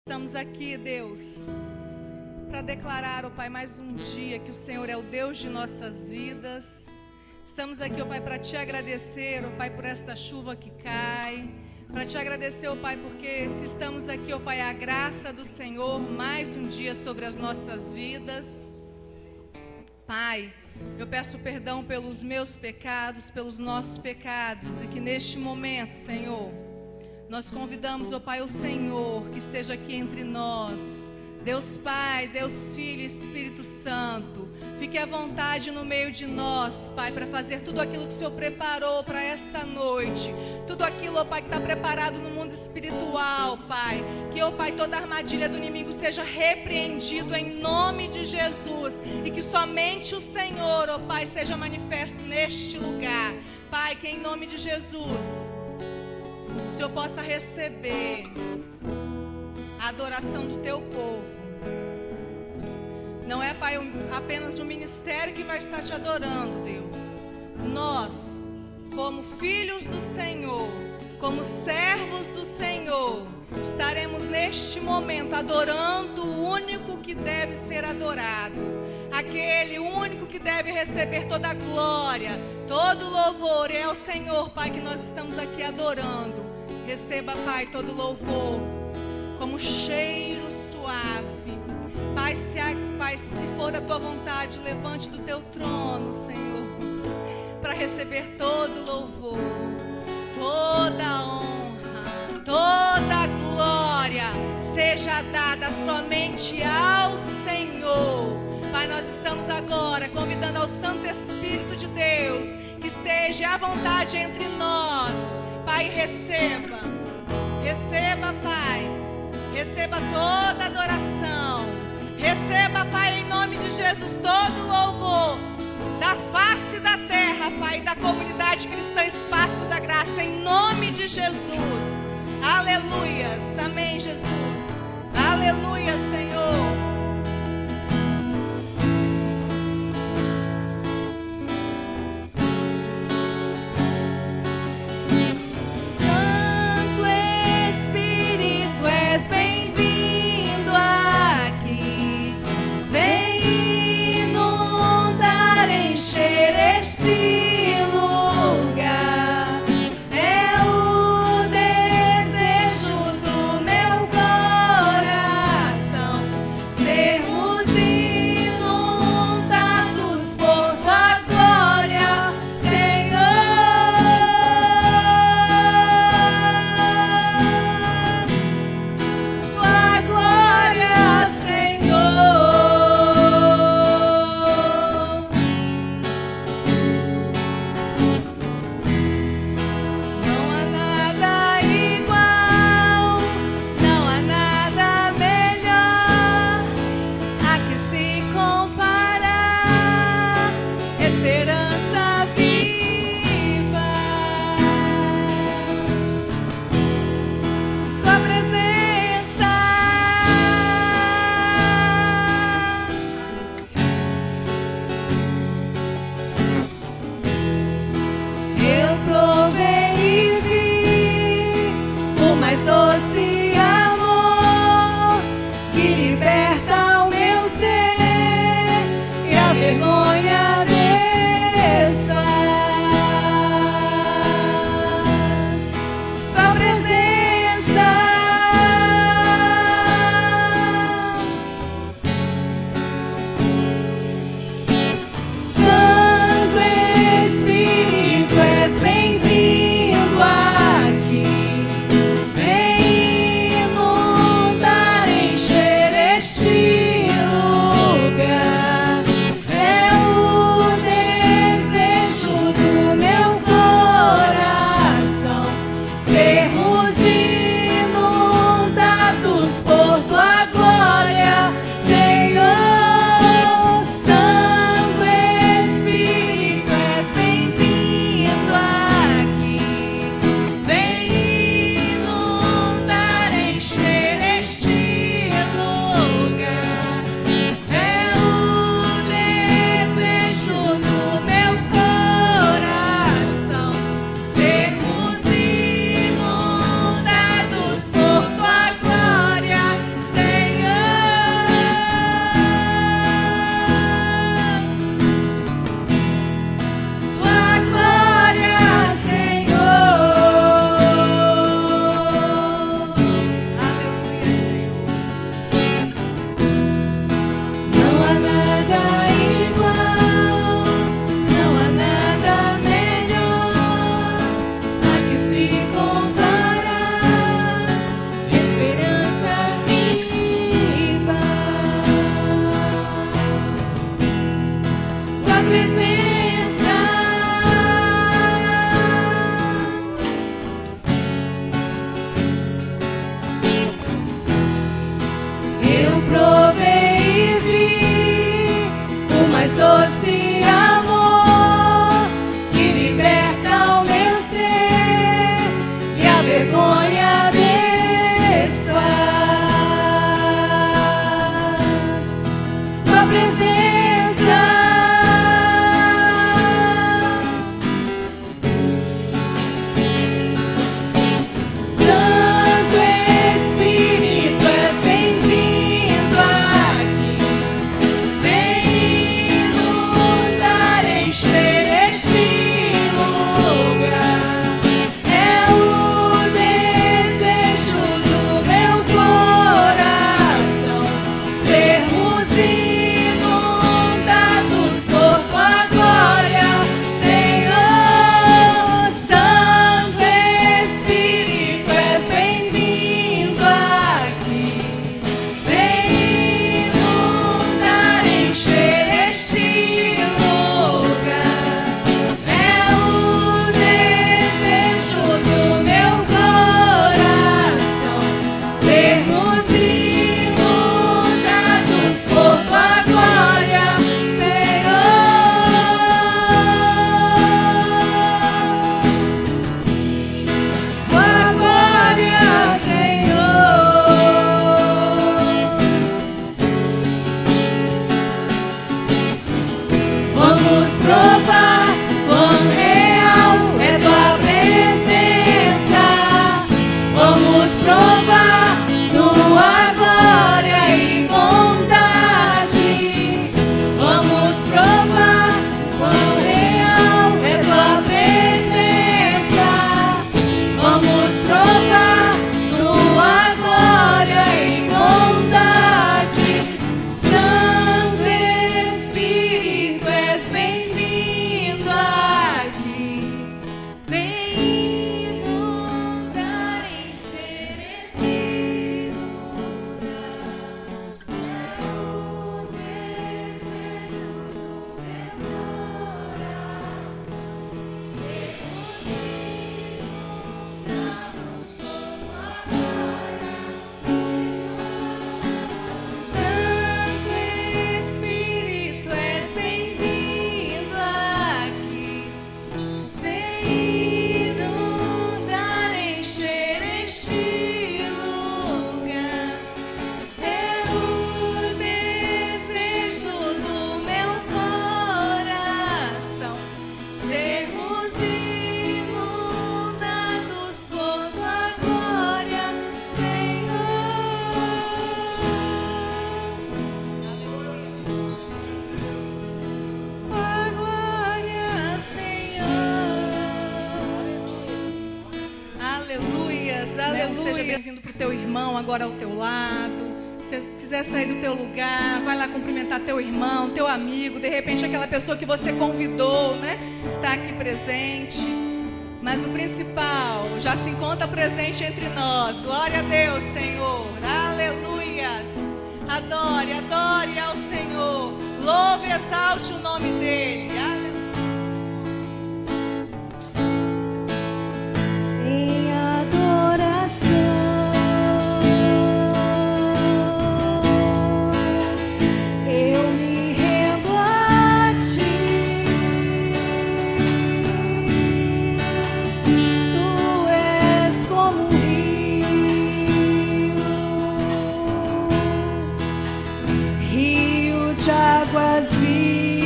Estamos aqui, Deus, para declarar, ó Pai, mais um dia que o Senhor é o Deus de nossas vidas. Estamos aqui, ó Pai, para te agradecer, ó Pai, por esta chuva que cai. Para te agradecer, ó Pai, porque se estamos aqui, ó Pai, a graça do Senhor, mais um dia sobre as nossas vidas. Pai, eu peço perdão pelos meus pecados, pelos nossos pecados, e que neste momento, Senhor, nós convidamos, ó Pai, o Senhor que esteja aqui entre nós. Deus Pai, Deus Filho e Espírito Santo, fique à vontade no meio de nós, Pai, para fazer tudo aquilo que o Senhor preparou para esta noite. Tudo aquilo, ó Pai, que está preparado no mundo espiritual, Pai. Que, ó Pai, toda armadilha do inimigo seja repreendido em nome de Jesus. E que somente o Senhor, ó Pai, seja manifesto neste lugar. Pai, que em nome de Jesus o Senhor possa receber a adoração do teu povo. Não é, Pai, apenas o ministério que vai estar te adorando, Deus. Nós, como filhos do Senhor, como servos do Senhor, estaremos neste momento adorando o único que deve ser adorado, aquele único que deve receber toda a glória, todo o louvor. E é o Senhor, Pai, que nós estamos aqui adorando. Receba, Pai, todo o louvor como cheiro suave. Pai, se for da tua vontade, levante do teu trono, Senhor, para receber todo o louvor, toda a honra, toda a glória seja dada somente ao Senhor. Pai, nós estamos agora convidando ao Santo Espírito de Deus que esteja à vontade entre nós. Pai, receba, Pai, receba toda a adoração, receba, Pai, em nome de Jesus, todo o louvor da face da terra, Pai, da comunidade cristã Espaço da Graça, em nome de Jesus. Aleluias, amém, Jesus, aleluia, Senhor. Bem-vindo aqui, vem Aleluia. Seja bem-vindo para o teu irmão agora ao teu lado. Se quiser sair do teu lugar, vai lá cumprimentar teu irmão, teu amigo. De repente aquela pessoa que você convidou, né, está aqui presente. Mas o principal já se encontra presente entre nós. Glória a Deus, Senhor. Aleluias. Adore, adore ao Senhor. Louve e exalte o nome dEle. Aleluia. Em adoração eu me rendo a Ti. Tu és como um rio de águas vivas,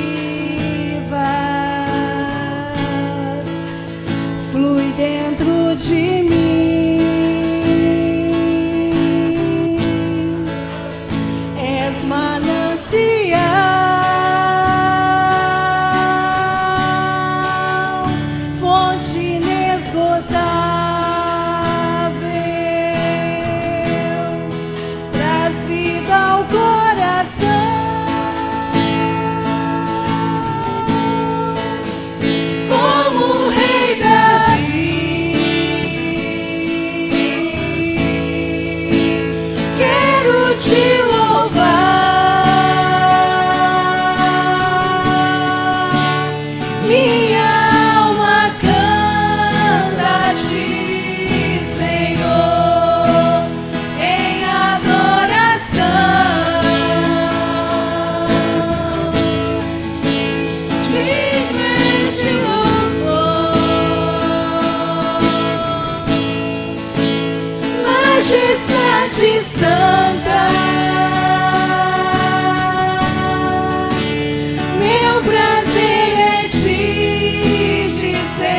flui dentro de mim. És manancial, fonte inesgotável, traz vida ao coração. Como o rei Davi, quero te louvar. Minha alma canta a Ti, Senhor, em adoração. Digno és de louvor, Majestade Santa. Meu prazer é te dizer: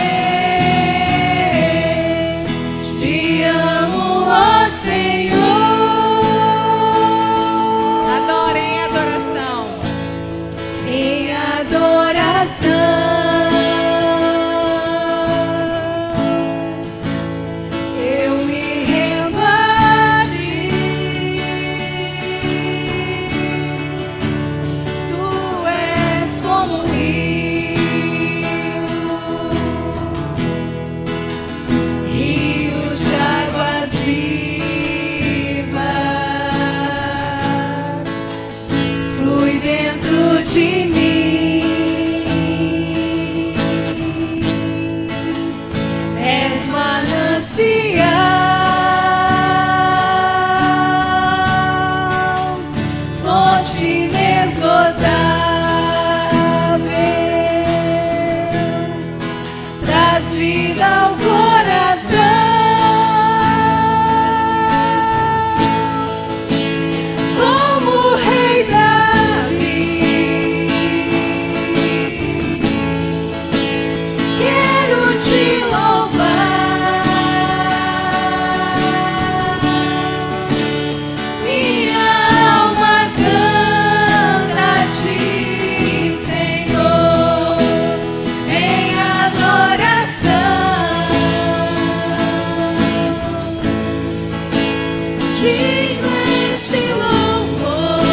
te amo, ó Senhor. Adore em adoração. Em adoração eu me rendo a Ti. Tu és como um rio de águas vivas, flui dentro de mim. És manancial, fonte inesgotável, traz vida ao coração. Como o rei Davi, quero te louvar. Minha alma canta a Ti, Senhor, em adoração. Digno és de louvor,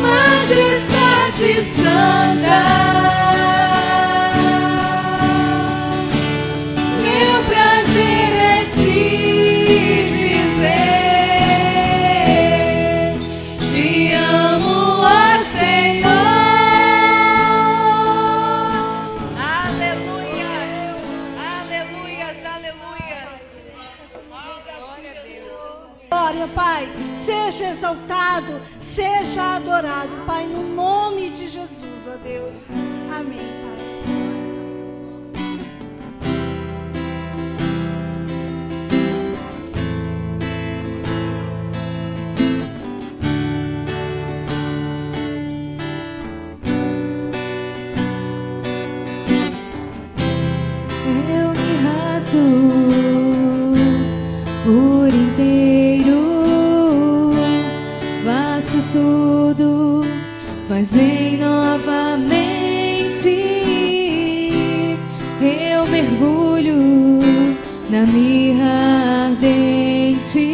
Majestade Santa. Meu prazer é te dizer: te amo, ó Senhor. Aleluias. Aleluias, aleluias. Glória a Deus. Glória, Pai, seja exaltado, seja adorado, Pai, no nome de Jesus, ó Deus. Amém, Pai. Eu me rasgo por inteiro, faço tudo, mas vem novamente. Eu mergulho na mirra ardente,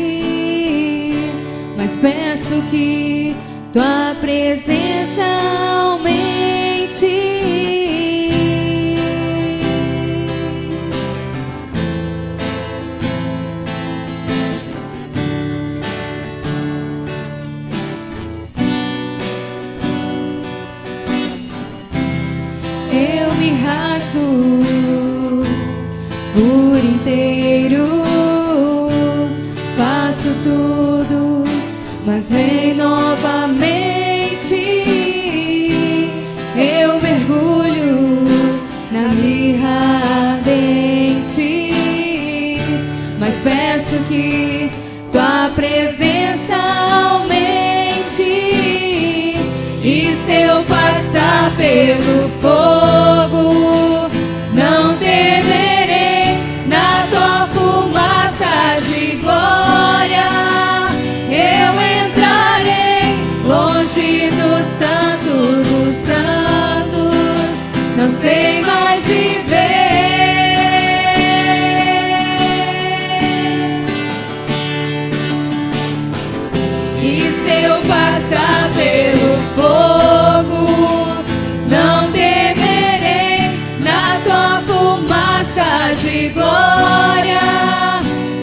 mas peço que tua presença aumente. Eu me rasgo por inteiro, faço tudo, mas vem novamente. Eu mergulho na mirra ardente, mas peço que tua presença aumente. E se eu passar pelo fogo, não temerei, na tua fumaça de glória eu entrarei, longe do santo dos santos, não sei mais viver. E se eu passar pelo fogo, não temerei, na tua fumaça de glória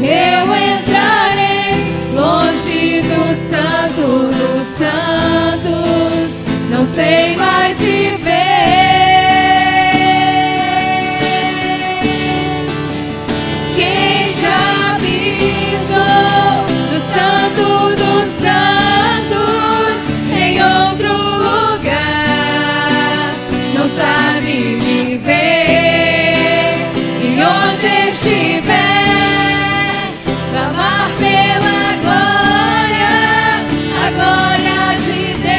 eu entrarei, longe do santo dos santos, não sei mais viver. Quem já pisou no santo dos santos em outro lugar não sabe viver. E onde estiver, clamar pela glória, a glória de Deus.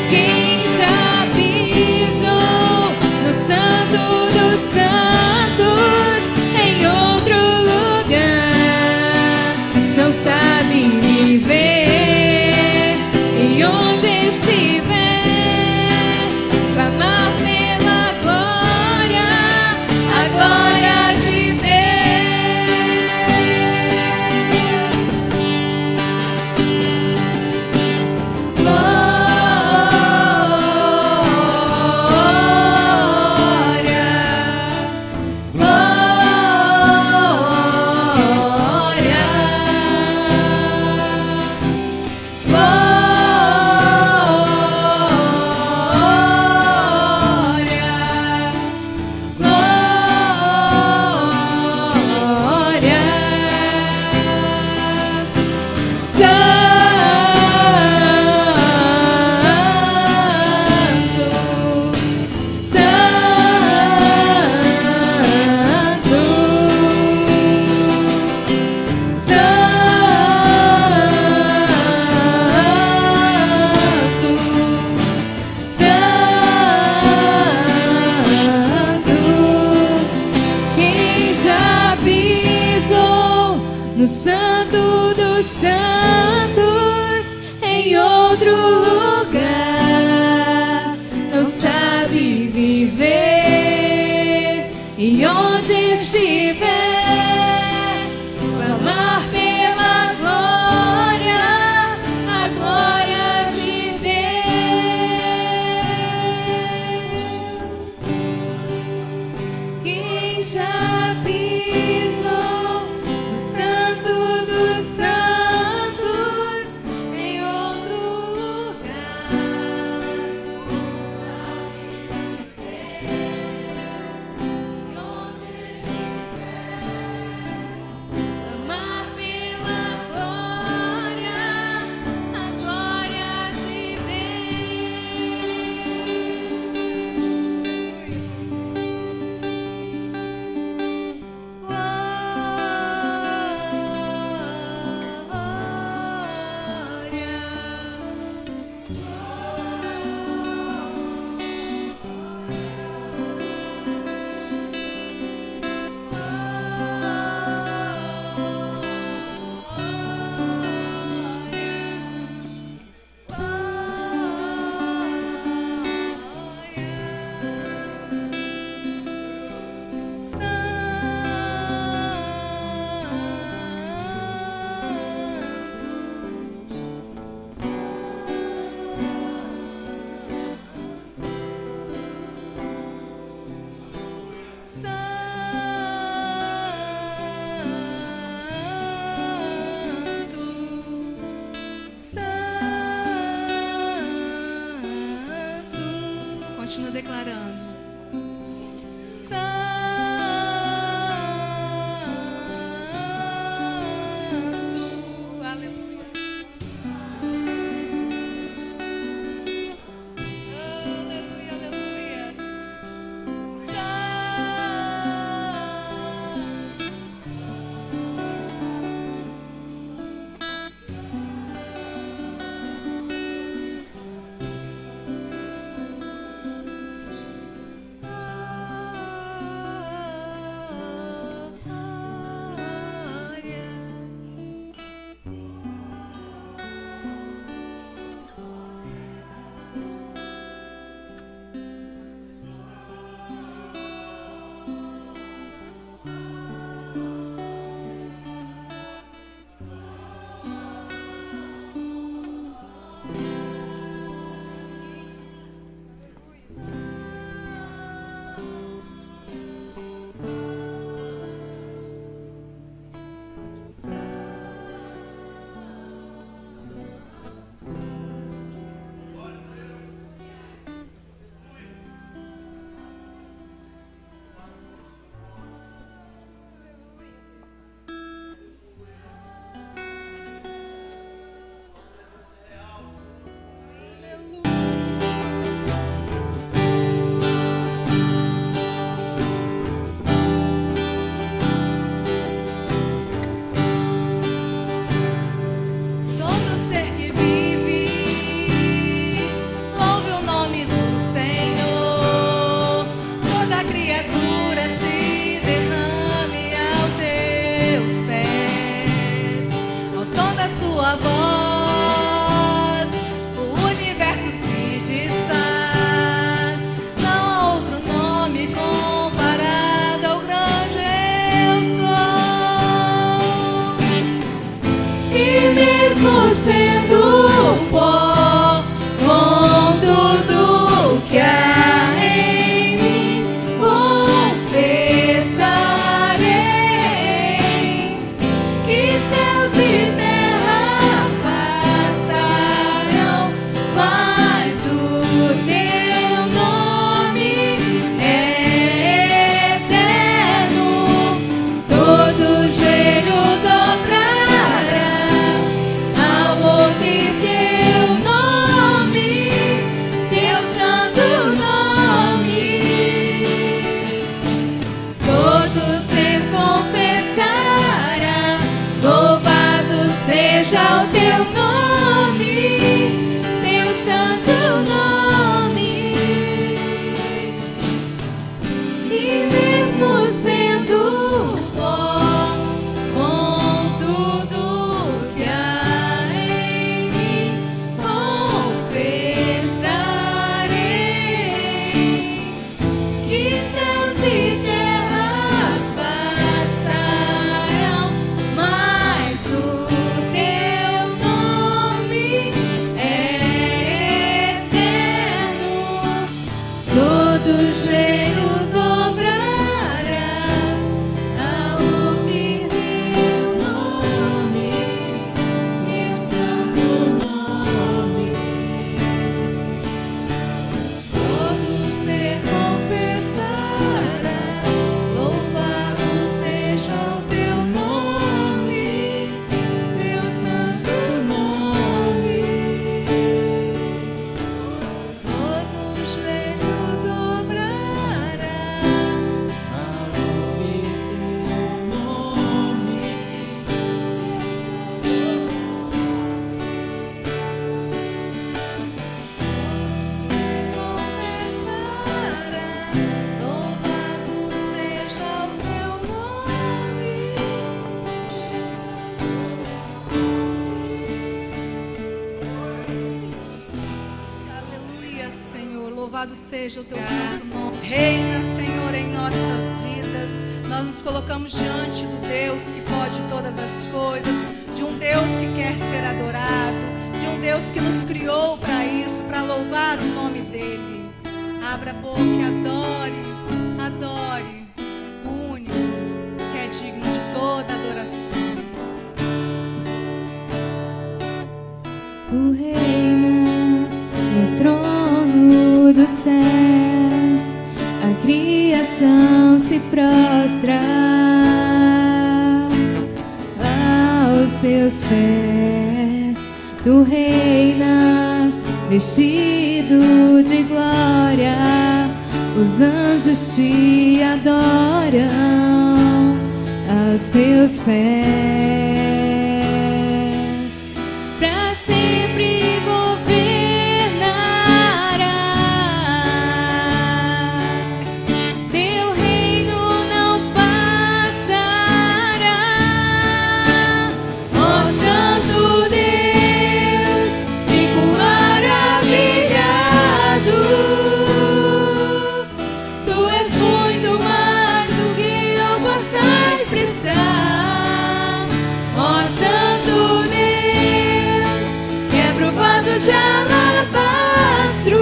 Quem já pisou no santo dos santos em outro lugar não sabe viver. E onde estiver, clamar pela glória, a glória de Deus. No santo dos santos em outro lugar não sabe viver. E onde estiver, clamar pela glória, a glória de Deus. Quem já pisou no santo dos santos em outro lugar não sabe viver. E onde Continua declarando. Santo, aleluia. Aleluia, aleluia. Mesmo sendo pó, com tudo que há em mim, confessarei que céus e terra passarão, mas o teu nome é eterno. Todo joelho dobrará ao ouvir teu nome, teu santo nome. Todo ser confessará, louvado seja o teu nome, teu santo nome. E mesmo sendo pó, com tudo que há em mim, confessarei que céus e terras passarão, mas o teu nome é eterno. Todo joelho dobrará ao ouvir teu nome, teu santo nome. Todo ser confessará, louvado seja o teu nome, teu santo nome. Todo joelho dobrará ao ouvir teu nome, teu santo Aleluia, Senhor. Louvado seja o teu santo nome. Reina, Senhor, em nossas vidas. Nós nos colocamos diante do Deus que pode todas as coisas, de um Deus que quer ser adorado, de um Deus que nos criou para isso, para louvar o nome dele. Abra a boca e adore, adore o único que é digno de toda adoração. Tu reinas no trono do céu. céus, a criação se prostra aos teus pés. Tu reinas vestido de glória, os anjos te adoram aos teus pés. Para sempre governarás, teu reino não passará. Ó Santo Deus, fico maravilhado. Tu és muito mais do que eu possa expressar. Ó Santo Deus, quebra o vaso de alabastro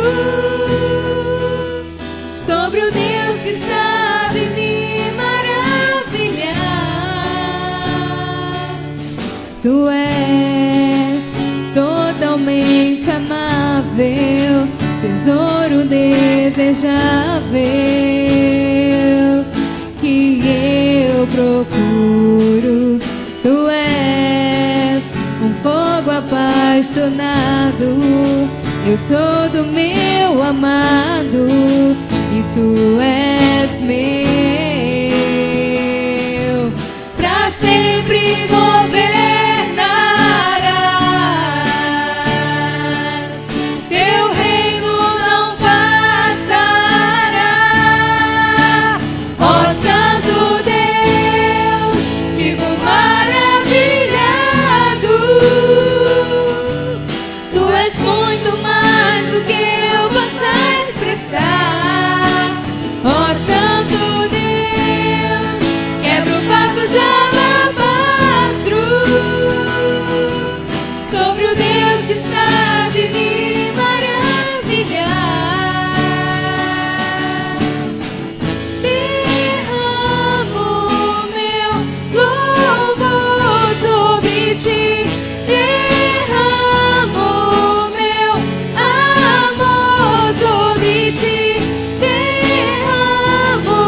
sobre o Deus que sabe me maravilhar. Tu és totalmente amável, tesouro desejável que eu procuro. Tu és um fogo apaixonado, eu sou do meu amado e tu és meu. Pra sempre governarás, teu reino não passará. Ó Santo Deus, fico maravilhado. Tu és muito mais do que eu possa expressar. Ó Santo Deus, quebra o vaso de alabastro sobre o Deus que sabe me maravilhar. Derramo meu louvor sobre ti, derramo meu amor sobre ti, derramo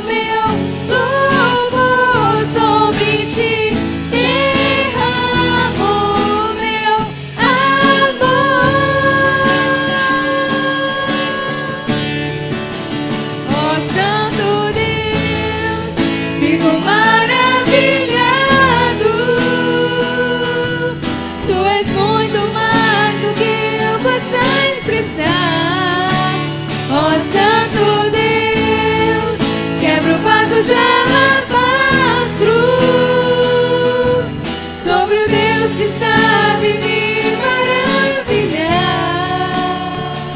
meu louvor sobre ti, derramo meu amor. Ó Santo Deus, fico maravilhado. Tu és muito mais do que eu possa expressar. Ó Santo Deus, quebra o vaso de alabastro sobre o Deus que sabe me maravilhar.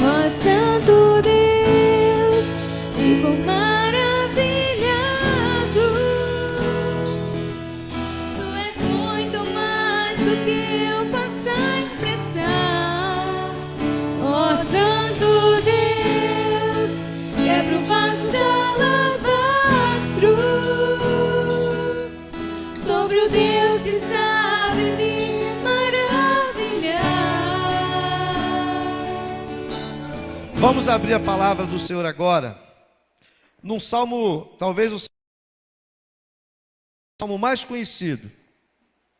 Ó Santo Deus, fico maravilhado. Tu és muito mais do que eu possa expressar. Ó Santo Deus, quebra o vaso de alabastro sobre o Deus que sabe me maravilhar. Vamos abrir a palavra do Senhor agora, num salmo, talvez o salmo mais conhecido,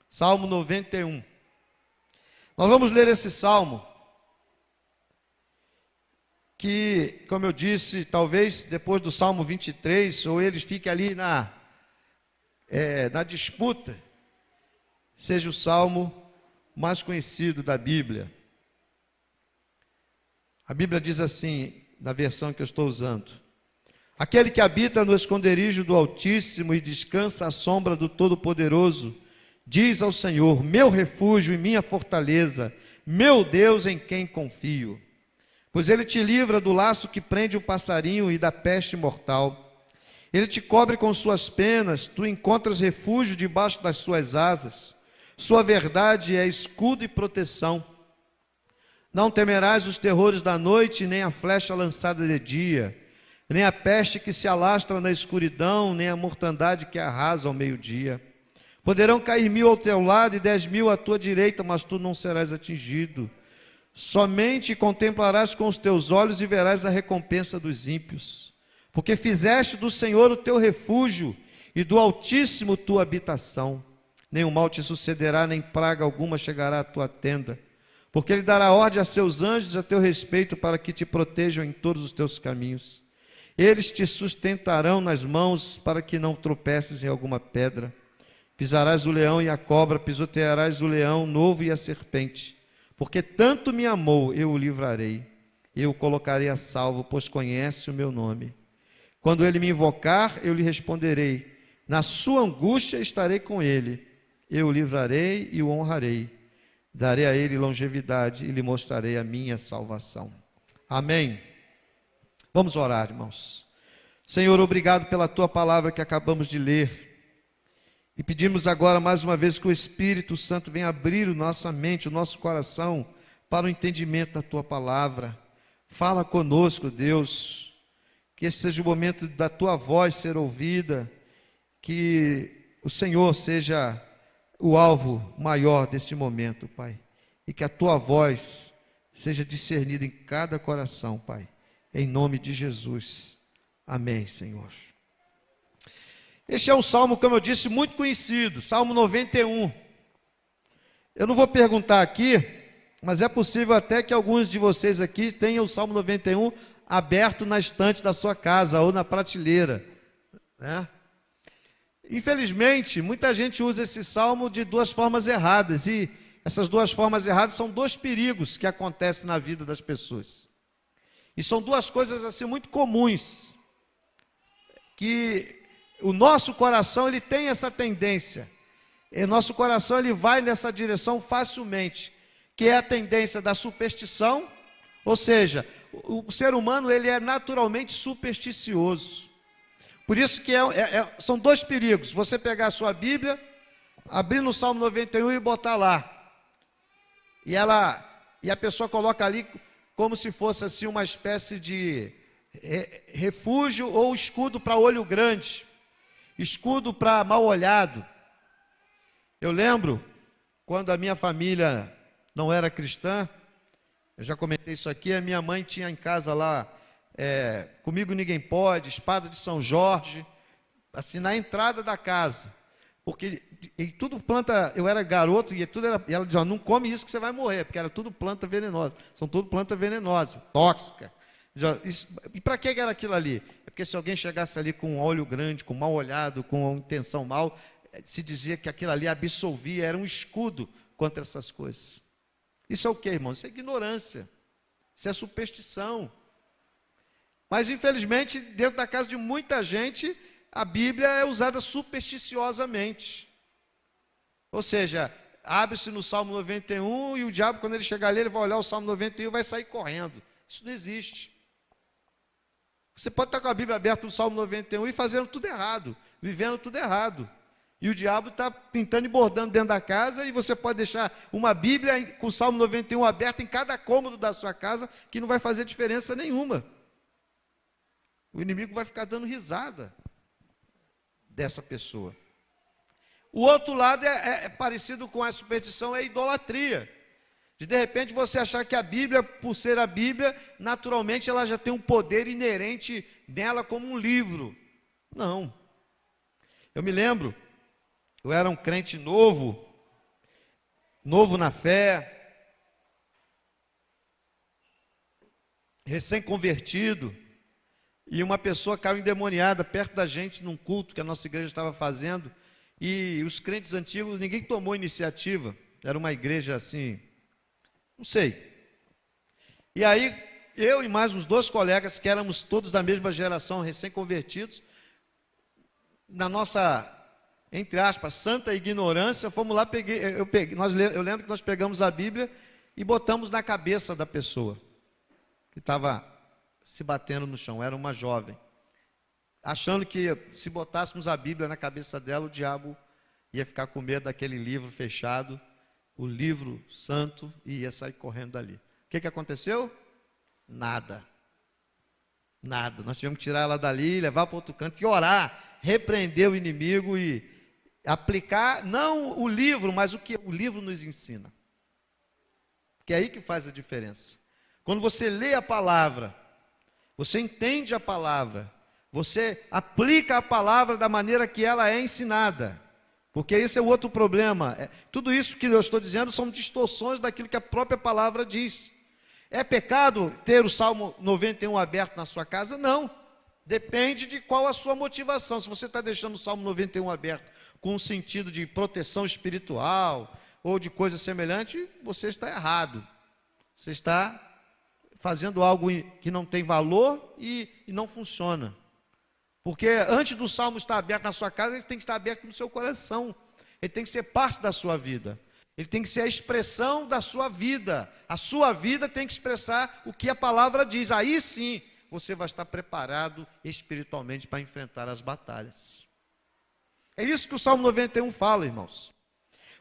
Salmo 91. Nós vamos ler esse salmo, que, como eu disse, talvez depois do Salmo 23, ou ele fique ali na disputa, seja o salmo mais conhecido da Bíblia. A Bíblia diz assim, na versão que eu estou usando: aquele que habita no esconderijo do Altíssimo e descansa à sombra do Todo-Poderoso, diz ao Senhor, meu refúgio e minha fortaleza, meu Deus em quem confio. Pois ele te livra do laço que prende o passarinho e da peste mortal. Ele te cobre com suas penas, tu encontras refúgio debaixo das suas asas. Sua verdade é escudo e proteção. Não temerás os terrores da noite, nem a flecha lançada de dia, nem a peste que se alastra na escuridão, nem a mortandade que arrasa ao meio-dia. Poderão cair 1000 ao teu lado e 10.000 à tua direita, mas tu não serás atingido. Somente contemplarás com os teus olhos e verás a recompensa dos ímpios. Porque fizeste do Senhor o teu refúgio e do Altíssimo tua habitação. Nenhum mal te sucederá, nem praga alguma chegará à tua tenda. Porque Ele dará ordem a seus anjos a teu respeito para que te protejam em todos os teus caminhos. Eles te sustentarão nas mãos para que não tropeces em alguma pedra. Pisarás o leão e a cobra, pisotearás o leão novo e a serpente. Porque tanto me amou, eu o livrarei. Eu o colocarei a salvo, pois conhece o meu nome. Quando ele me invocar, eu lhe responderei. Na sua angústia estarei com ele. Eu o livrarei e o honrarei. Darei a ele longevidade e lhe mostrarei a minha salvação. Amém. Vamos orar, irmãos. Senhor, obrigado pela tua palavra que acabamos de ler. E pedimos agora mais uma vez que o Espírito Santo venha abrir nossa mente, o nosso coração para o entendimento da tua palavra. Fala conosco, Deus. Que esse seja o momento da tua voz ser ouvida. Que o Senhor seja o alvo maior desse momento, Pai. E que a tua voz seja discernida em cada coração, Pai. Em nome de Jesus. Amém, Senhor. Este é um salmo, como eu disse, muito conhecido, Salmo 91. Eu não vou perguntar aqui, mas é possível até que alguns de vocês aqui tenham o Salmo 91 aberto na estante da sua casa ou na prateleira, né? Infelizmente, muita gente usa esse salmo de duas formas erradas, e essas duas formas erradas são dois perigos que acontecem na vida das pessoas. E são duas coisas assim muito comuns, que o nosso coração ele tem essa tendência, e nosso coração ele vai nessa direção facilmente, que é a tendência da superstição, ou seja, o ser humano ele é naturalmente supersticioso. Por isso que são dois perigos, você pegar a sua Bíblia, abrir no Salmo 91 e botar lá, e a pessoa coloca ali como se fosse assim uma espécie de refúgio ou escudo para olho grande, escudo para mal olhado. Eu lembro quando a minha família não era cristã, eu já comentei isso aqui, a minha mãe tinha em casa lá, Comigo Ninguém Pode, Espada de São Jorge, assim na entrada da casa, porque e tudo planta, eu era garoto e ela dizia, não come isso que você vai morrer, porque era tudo planta venenosa, são tudo planta venenosa, tóxica. E para que era aquilo ali? É porque se alguém chegasse ali com um olho grande, com mal olhado, com uma intenção mal, se dizia que aquilo ali absolvia, era um escudo contra essas coisas. Isso é o que, irmão? Isso é ignorância, isso é superstição. Mas infelizmente, dentro da casa de muita gente, a Bíblia é usada supersticiosamente. Ou seja, abre-se no Salmo 91 e o diabo, quando ele chegar ali, ele vai olhar o Salmo 91 e vai sair correndo. Isso não existe. Você pode estar com a Bíblia aberta no Salmo 91 e fazendo tudo errado, vivendo tudo errado. E o diabo está pintando e bordando dentro da casa, e você pode deixar uma Bíblia com o Salmo 91 aberta em cada cômodo da sua casa, que não vai fazer diferença nenhuma. O inimigo vai ficar dando risada dessa pessoa. O outro lado é parecido com a superstição, é a idolatria. De repente você achar que a Bíblia, por ser a Bíblia, naturalmente ela já tem um poder inerente nela como um livro. Não. Eu me lembro, eu era um crente novo na fé, recém-convertido, e uma pessoa caiu endemoniada perto da gente num culto que a nossa igreja estava fazendo, e os crentes antigos, ninguém tomou iniciativa, era uma igreja assim, não sei. E aí, eu e mais uns 2 colegas, que éramos todos da mesma geração, recém-convertidos, na nossa, entre aspas, santa ignorância, fomos lá, eu lembro que nós pegamos a Bíblia e botamos na cabeça da pessoa, que estava se batendo no chão, era uma jovem, achando que se botássemos a Bíblia na cabeça dela, o diabo ia ficar com medo daquele livro fechado, o livro santo, e ia sair correndo dali. O que aconteceu? Nada. Nós tivemos que tirar ela dali, levar para outro canto e orar, repreender o inimigo e aplicar, não o livro, mas o que o livro nos ensina. Que é aí que faz a diferença. Quando você lê a palavra, você entende a palavra, você aplica a palavra da maneira que ela é ensinada. Porque esse é o outro problema. Tudo isso que eu estou dizendo são distorções daquilo que a própria palavra diz. É pecado ter o Salmo 91 aberto na sua casa? Não. Depende de qual a sua motivação. Se você está deixando o Salmo 91 aberto com um sentido de proteção espiritual ou de coisa semelhante, você está errado. Você está fazendo algo que não tem valor e não funciona. Porque antes do Salmo estar aberto na sua casa, ele tem que estar aberto no seu coração. Ele tem que ser parte da sua vida. Ele tem que ser a expressão da sua vida. A sua vida tem que expressar o que a palavra diz. Aí sim, você vai estar preparado espiritualmente para enfrentar as batalhas. É isso que o Salmo 91 fala, irmãos.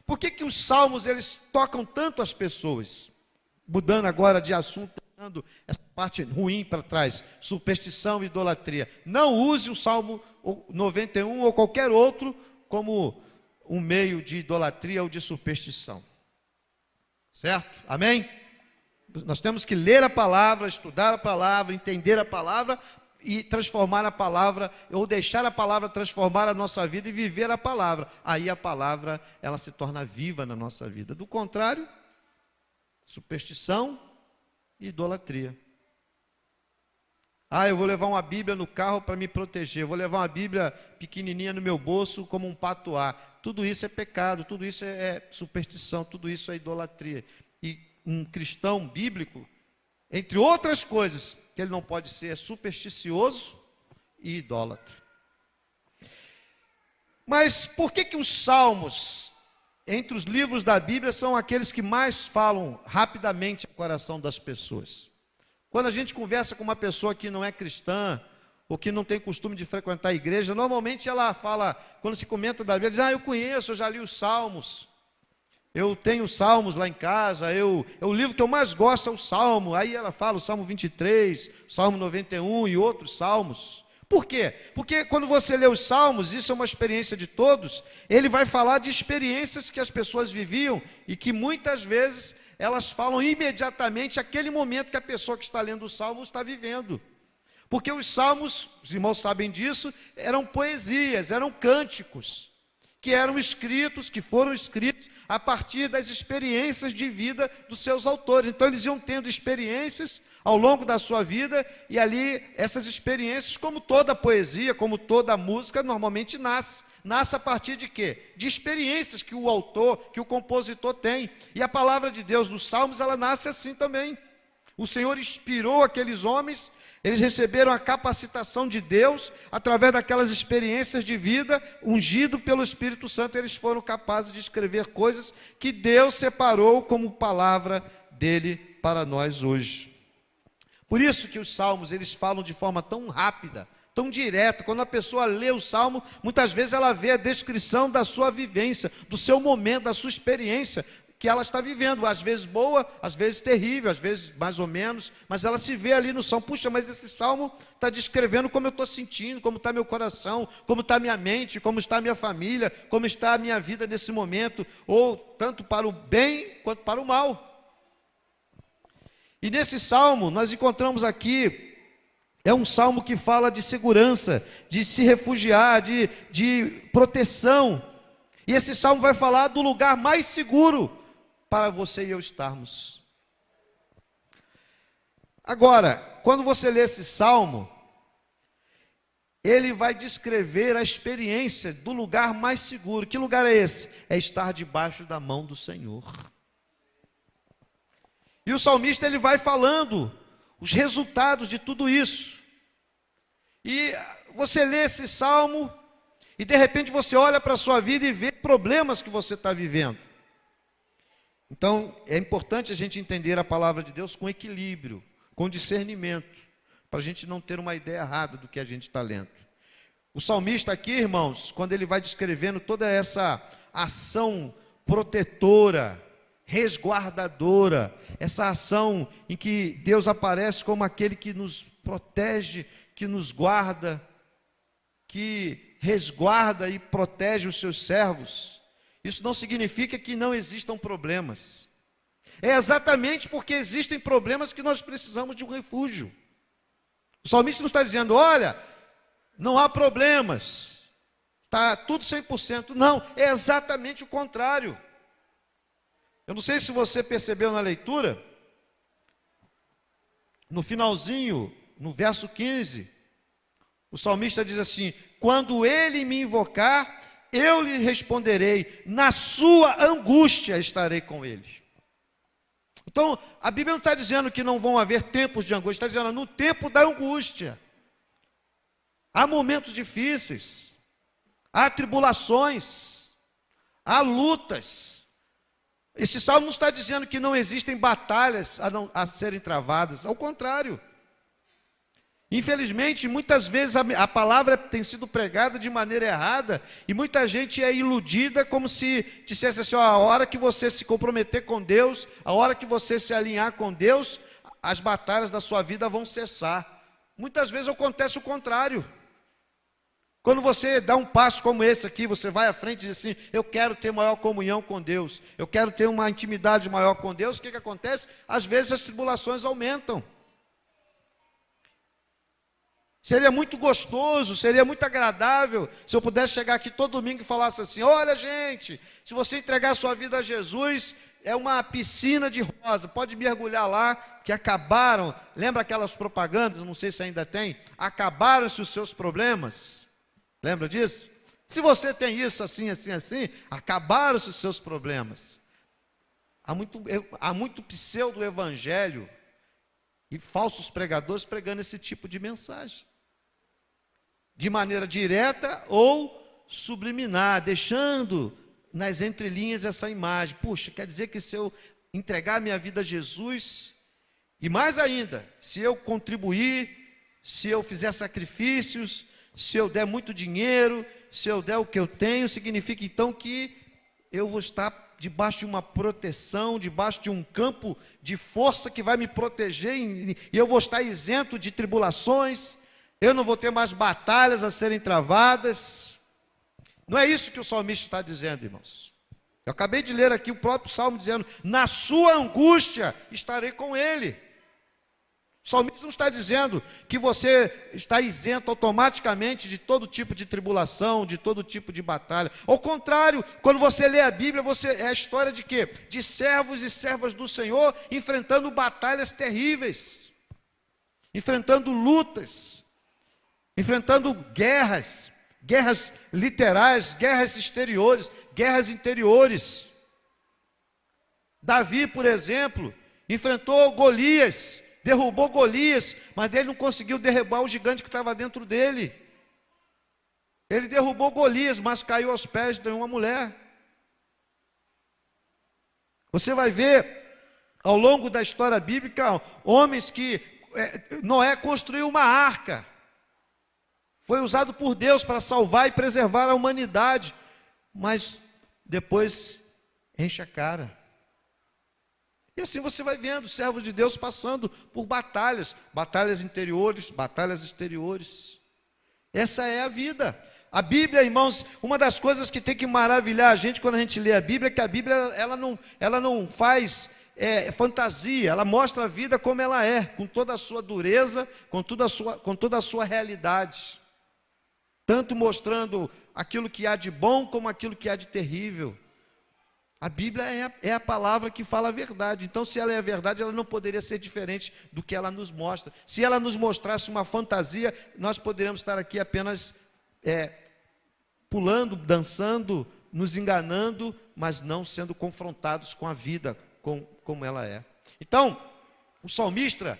Por que os salmos, eles tocam tanto as pessoas? Mudando agora de assunto, deixando essa parte ruim para trás, superstição e idolatria. Não use o Salmo 91 ou qualquer outro como um meio de idolatria ou de superstição. Certo? Amém? Nós temos que ler a palavra, estudar a palavra, entender a palavra e transformar a palavra, ou deixar a palavra transformar a nossa vida e viver a palavra. Aí a palavra, ela se torna viva na nossa vida. Do contrário, superstição e idolatria. Eu vou levar uma Bíblia no carro para me proteger, eu vou levar uma Bíblia pequenininha no meu bolso como um patuá. Tudo isso é pecado, tudo isso é superstição, tudo isso é idolatria. E um cristão bíblico, entre outras coisas, que ele não pode ser, é supersticioso e idólatra. Mas por que os salmos, entre os livros da Bíblia, são aqueles que mais falam rapidamente ao coração das pessoas? Quando a gente conversa com uma pessoa que não é cristã, ou que não tem costume de frequentar a igreja, normalmente ela fala, quando se comenta da Bíblia, diz, eu conheço, eu já li os salmos, eu tenho salmos lá em casa, o livro que eu mais gosto é o Salmo. Aí ela fala o Salmo 23, Salmo 91 e outros salmos. Por quê? Porque quando você lê os salmos, isso é uma experiência de todos, ele vai falar de experiências que as pessoas viviam e que muitas vezes elas falam imediatamente aquele momento que a pessoa que está lendo o salmo está vivendo. Porque os salmos, os irmãos sabem disso, eram poesias, eram cânticos, que eram escritos, que foram escritos a partir das experiências de vida dos seus autores. Então eles iam tendo experiências ao longo da sua vida, e ali essas experiências, como toda poesia, como toda música, normalmente nasce a partir de quê? De experiências que o autor, que o compositor tem. E a palavra de Deus nos salmos, ela nasce assim também. O Senhor inspirou aqueles homens, eles receberam a capacitação de Deus, através daquelas experiências de vida, ungido pelo Espírito Santo, eles foram capazes de escrever coisas que Deus separou como palavra dele para nós hoje. Por isso que os salmos, eles falam de forma tão rápida, tão direta. Quando a pessoa lê o salmo, muitas vezes ela vê a descrição da sua vivência, do seu momento, da sua experiência que ela está vivendo, às vezes boa, às vezes terrível, às vezes mais ou menos, mas ela se vê ali no salmo. Puxa, mas esse salmo está descrevendo como eu estou sentindo, como está meu coração, como está minha mente, como está a minha família, como está a minha vida nesse momento, ou tanto para o bem quanto para o mal. E nesse salmo, nós encontramos aqui, é um salmo que fala de segurança, de se refugiar, de proteção. E esse salmo vai falar do lugar mais seguro para você e eu estarmos. Agora, quando você lê esse salmo, ele vai descrever a experiência do lugar mais seguro. Que lugar é esse? É estar debaixo da mão do Senhor. E o salmista, ele vai falando os resultados de tudo isso. E você lê esse salmo e de repente você olha para a sua vida e vê problemas que você está vivendo. Então é importante a gente entender a palavra de Deus com equilíbrio, com discernimento, para a gente não ter uma ideia errada do que a gente está lendo. O salmista aqui, irmãos, quando ele vai descrevendo toda essa ação protetora, resguardadora, essa ação em que Deus aparece como aquele que nos protege, que nos guarda, que resguarda e protege os seus servos. Isso não significa que não existam problemas. É exatamente porque existem problemas que nós precisamos de um refúgio. O salmista não está dizendo, olha, não há problemas, está tudo 100%. Não, é exatamente o contrário. Eu não sei se você percebeu na leitura, no finalzinho, no verso 15, o salmista diz assim, quando ele me invocar, eu lhe responderei, na sua angústia estarei com ele. Então, a Bíblia não está dizendo que não vão haver tempos de angústia, está dizendo no tempo da angústia. Há momentos difíceis, há tribulações, há lutas. Esse salmo não está dizendo que não existem batalhas a serem travadas, ao contrário. Infelizmente, muitas vezes a palavra tem sido pregada de maneira errada e muita gente é iludida como se dissesse assim, ó, a hora que você se comprometer com Deus, a hora que você se alinhar com Deus, as batalhas da sua vida vão cessar. Muitas vezes acontece o contrário. Quando você dá um passo como esse aqui, você vai à frente e diz assim, eu quero ter maior comunhão com Deus, eu quero ter uma intimidade maior com Deus, o que acontece? Às vezes as tribulações aumentam. Seria muito gostoso, seria muito agradável se eu pudesse chegar aqui todo domingo e falasse assim, olha gente, se você entregar a sua vida a Jesus, é uma piscina de rosa, pode mergulhar lá, que acabaram, lembra aquelas propagandas, não sei se ainda tem, acabaram-se os seus problemas, lembra disso? Se você tem isso assim, assim, assim, acabaram-se os seus problemas. Há muito pseudo-evangelho e falsos pregadores pregando esse tipo de mensagem. De maneira direta ou subliminar, deixando nas entrelinhas essa imagem. Puxa, quer dizer que se eu entregar minha vida a Jesus, e mais ainda, se eu contribuir, se eu fizer sacrifícios, se eu der muito dinheiro, se eu der o que eu tenho, significa então que eu vou estar debaixo de uma proteção, debaixo de um campo de força que vai me proteger, e eu vou estar isento de tribulações, eu não vou ter mais batalhas a serem travadas. Não é isso que o salmista está dizendo, irmãos. Eu acabei de ler aqui o próprio salmo dizendo, na sua angústia estarei com ele. O salmista não está dizendo que você está isento automaticamente de todo tipo de tribulação, de todo tipo de batalha. Ao contrário, quando você lê a Bíblia, é a história de quê? De servos e servas do Senhor enfrentando batalhas terríveis, enfrentando lutas, enfrentando guerras literais, guerras exteriores, guerras interiores. Davi, por exemplo, enfrentou Golias, derrubou Golias, mas ele não conseguiu derrubar o gigante que estava dentro dele. Ele derrubou Golias, mas caiu aos pés de uma mulher. Você vai ver, ao longo da história bíblica, homens que Noé construiu uma arca. Foi usado por Deus para salvar e preservar a humanidade, mas depois enche a cara. E assim você vai vendo servos de Deus passando por batalhas interiores, batalhas exteriores. Essa é a vida. A Bíblia, irmãos, uma das coisas que tem que maravilhar a gente quando a gente lê a Bíblia, é que a Bíblia ela não faz fantasia, ela mostra a vida como ela é, com toda a sua dureza, com toda a sua realidade. Tanto mostrando aquilo que há de bom, como aquilo que há de terrível. A Bíblia é a palavra que fala a verdade. Então, se ela é a verdade, ela não poderia ser diferente do que ela nos mostra. Se ela nos mostrasse uma fantasia, nós poderíamos estar aqui apenas pulando, dançando, nos enganando, mas não sendo confrontados com a vida, como ela é. Então, o salmista,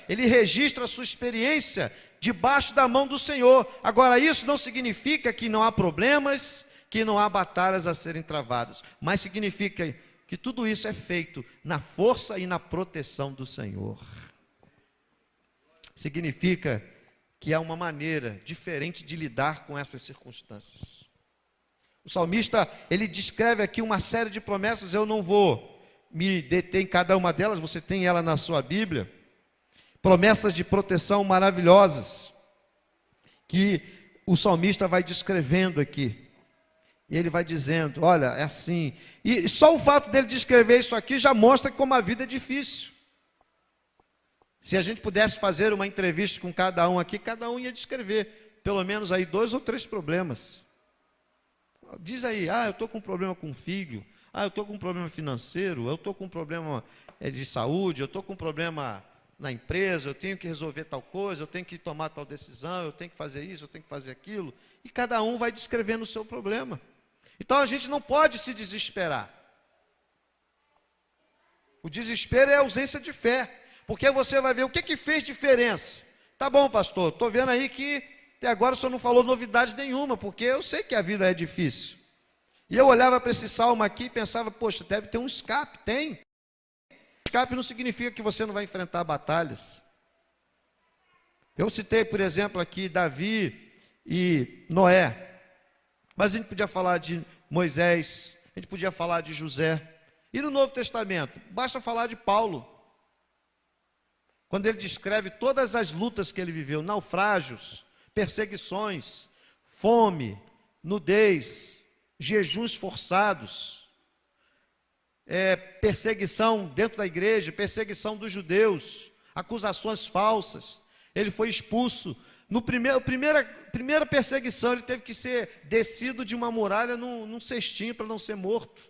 ele registra a sua experiência debaixo da mão do Senhor. Agora, isso não significa que não há problemas, que não há batalhas a serem travadas, mas significa que tudo isso é feito na força e na proteção do Senhor. Significa que há uma maneira diferente de lidar com essas circunstâncias. O salmista, ele descreve aqui uma série de promessas, eu não vou me deter em cada uma delas, você tem ela na sua Bíblia. Promessas de proteção maravilhosas, que o salmista vai descrevendo aqui. E ele vai dizendo, olha, é assim. E só o fato dele descrever isso aqui já mostra como a vida é difícil. Se a gente pudesse fazer uma entrevista com cada um aqui, cada um ia descrever pelo menos aí 2 ou 3 problemas. Diz aí, eu estou com um problema com o filho, eu estou com um problema financeiro, eu estou com um problema de saúde, eu estou com um problema na empresa, eu tenho que resolver tal coisa, eu tenho que tomar tal decisão, eu tenho que fazer isso, eu tenho que fazer aquilo. E cada um vai descrevendo o seu problema. Então a gente não pode se desesperar. O desespero é a ausência de fé. Porque você vai ver o que fez diferença. Tá bom, pastor, estou vendo aí que até agora o senhor não falou novidade nenhuma, porque eu sei que a vida é difícil. E eu olhava para esse salmo aqui e pensava, poxa, deve ter um escape. Tem. Escape não significa que você não vai enfrentar batalhas. Eu citei, por exemplo, aqui Davi e Noé. Mas a gente podia falar de Moisés, a gente podia falar de José. E no Novo Testamento, basta falar de Paulo. Quando ele descreve todas as lutas que ele viveu, naufrágios, perseguições, fome, nudez, jejuns forçados, perseguição dentro da igreja, perseguição dos judeus, acusações falsas. Ele foi expulso. Primeira perseguição, ele teve que ser descido de uma muralha num cestinho para não ser morto.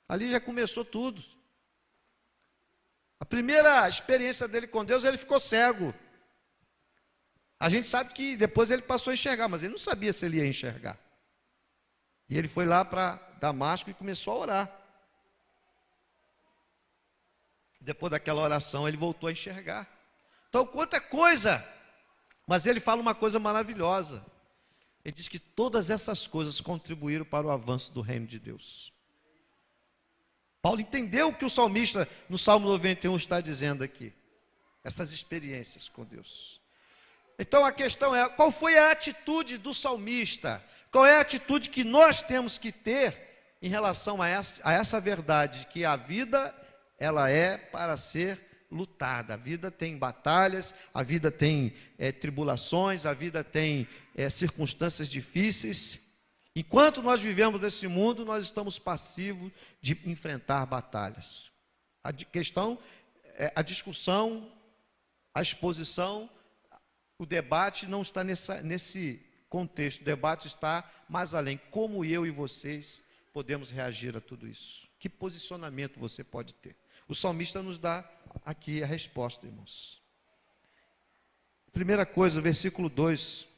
Ali já começou tudo. A primeira experiência dele com Deus, ele ficou cego. A gente sabe que depois ele passou a enxergar, mas ele não sabia se ele ia enxergar. E ele foi lá para Damasco e começou a orar. Depois daquela oração, ele voltou a enxergar. Então, quanta coisa! Mas ele fala uma coisa maravilhosa. Ele diz que todas essas coisas contribuíram para o avanço do reino de Deus. Paulo entendeu o que o salmista, no Salmo 91, está dizendo aqui. Essas experiências com Deus. Então a questão é, qual foi a atitude do salmista? Qual é a atitude que nós temos que ter em relação a essa verdade, que a vida, ela é para ser lutada. A vida tem batalhas, a vida tem tribulações, a vida tem circunstâncias difíceis. Enquanto nós vivemos nesse mundo, nós estamos passivos de enfrentar batalhas. A questão, a discussão, a exposição, o debate não está nesse contexto. O debate está mais além. Como eu e vocês podemos reagir a tudo isso? Que posicionamento você pode ter? O salmista nos dá aqui a resposta, irmãos. Primeira coisa, versículo 2.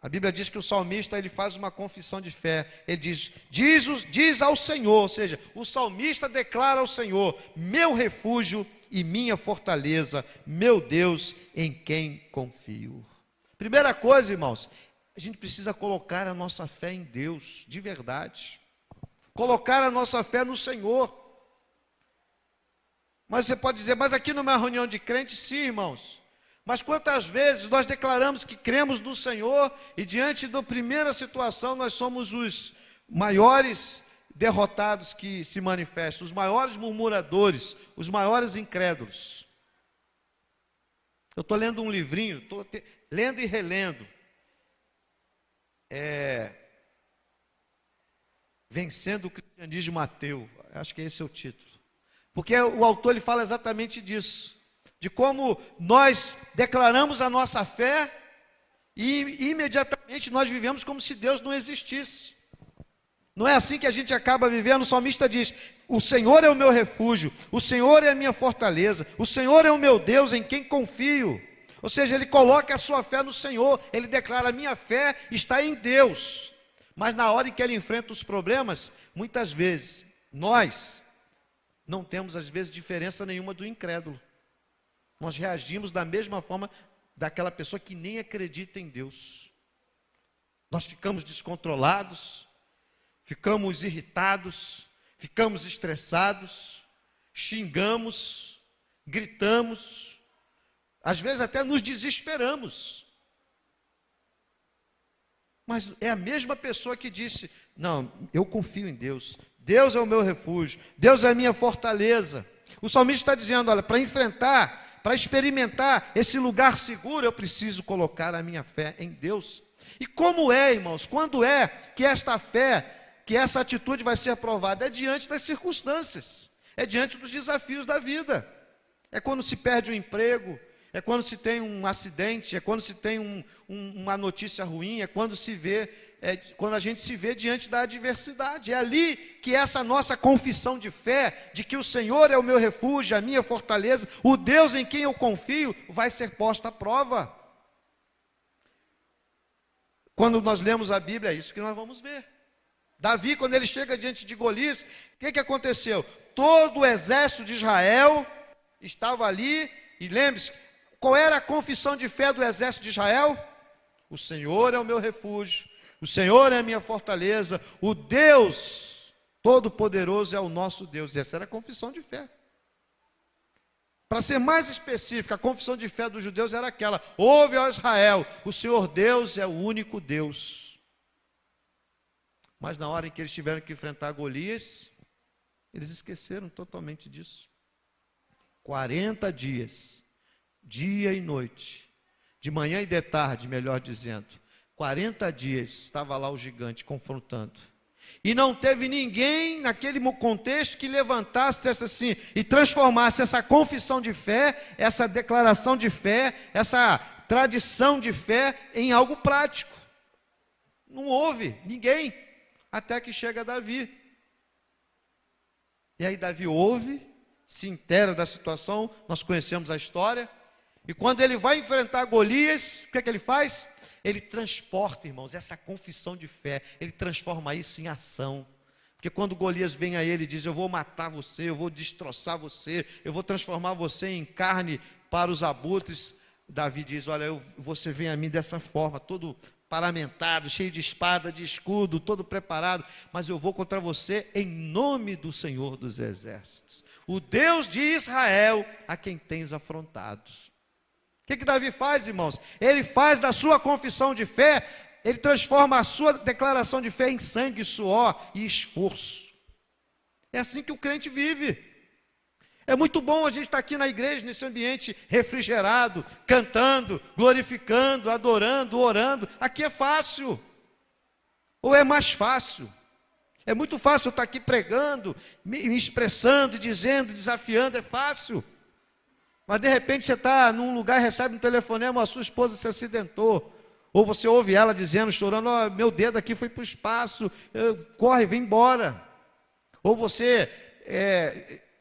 A Bíblia diz que o salmista, ele faz uma confissão de fé. Ele diz ao Senhor, ou seja, o salmista declara ao Senhor, meu refúgio e minha fortaleza, meu Deus em quem confio. Primeira coisa, irmãos, a gente precisa colocar a nossa fé em Deus, de verdade. Colocar a nossa fé no Senhor. Mas você pode dizer, mas aqui numa reunião de crentes, sim, irmãos. Mas quantas vezes nós declaramos que cremos no Senhor e diante da primeira situação nós somos os maiores derrotados que se manifestam, os maiores murmuradores, os maiores incrédulos. Eu estou lendo um livrinho, estou lendo e relendo. Vencendo o Cristianismo Ateu, acho que esse é o título. Porque o autor ele fala exatamente disso. De como nós declaramos a nossa fé e imediatamente nós vivemos como se Deus não existisse. Não é assim que a gente acaba vivendo. O salmista diz, o Senhor é o meu refúgio, o Senhor é a minha fortaleza, o Senhor é o meu Deus em quem confio. Ou seja, ele coloca a sua fé no Senhor, ele declara, a minha fé está em Deus. Mas na hora em que ele enfrenta os problemas, muitas vezes, nós não temos às vezes diferença nenhuma do incrédulo. Nós reagimos da mesma forma daquela pessoa que nem acredita em Deus. Nós ficamos descontrolados, ficamos irritados, ficamos estressados, xingamos, gritamos, às vezes até nos desesperamos. Mas é a mesma pessoa que disse, não, eu confio em Deus, Deus é o meu refúgio, Deus é a minha fortaleza. O salmista está dizendo, olha, para enfrentar, para experimentar esse lugar seguro, eu preciso colocar a minha fé em Deus. E como é, irmãos, quando é que esta fé, que essa atitude vai ser aprovada? É diante das circunstâncias, é diante dos desafios da vida. É quando se perde o emprego, é quando se tem um acidente, é quando se tem uma notícia ruim, é quando quando a gente se vê diante da adversidade. É ali que essa nossa confissão de fé, de que o Senhor é o meu refúgio, a minha fortaleza, o Deus em quem eu confio, vai ser posta à prova. Quando nós lemos a Bíblia, é isso que nós vamos ver. Davi, quando ele chega diante de Golias, o que aconteceu? Todo o exército de Israel estava ali, e lembre-se, qual era a confissão de fé do exército de Israel? O Senhor é o meu refúgio, o Senhor é a minha fortaleza, o Deus Todo-Poderoso é o nosso Deus. E essa era a confissão de fé. Para ser mais específica, a confissão de fé dos judeus era aquela: ouve, ó Israel, o Senhor Deus é o único Deus. Mas na hora em que eles tiveram que enfrentar Golias, eles esqueceram totalmente disso. 40 dias, dia e noite, de manhã e de tarde, melhor dizendo, 40 dias estava lá o gigante confrontando. E não teve ninguém naquele contexto que levantasse assim e transformasse essa confissão de fé, essa declaração de fé, essa tradição de fé em algo prático. Não houve ninguém, até que chega Davi. E aí Davi ouve, se inteira da situação, nós conhecemos a história, e quando ele vai enfrentar Golias, o que ele faz? Ele transporta, irmãos, essa confissão de fé, ele transforma isso em ação. Porque quando Golias vem a ele e diz: eu vou matar você, eu vou destroçar você, eu vou transformar você em carne para os abutres, Davi diz: olha, você vem a mim dessa forma, todo paramentado, cheio de espada, de escudo, todo preparado, mas eu vou contra você em nome do Senhor dos Exércitos, o Deus de Israel, a quem tens afrontado. O que Davi faz, irmãos? Ele faz da sua confissão de fé, ele transforma a sua declaração de fé em sangue, suor e esforço. É assim que o crente vive. É muito bom a gente estar aqui na igreja, nesse ambiente refrigerado, cantando, glorificando, adorando, orando. Aqui é fácil. Ou é mais fácil? É muito fácil eu estar aqui pregando, me expressando, dizendo, desafiando, é fácil. Mas de repente você está num lugar e recebe um telefonema, a sua esposa se acidentou. Ou você ouve ela dizendo, chorando: oh, meu dedo aqui foi para o espaço, corre, vem embora. Ou você,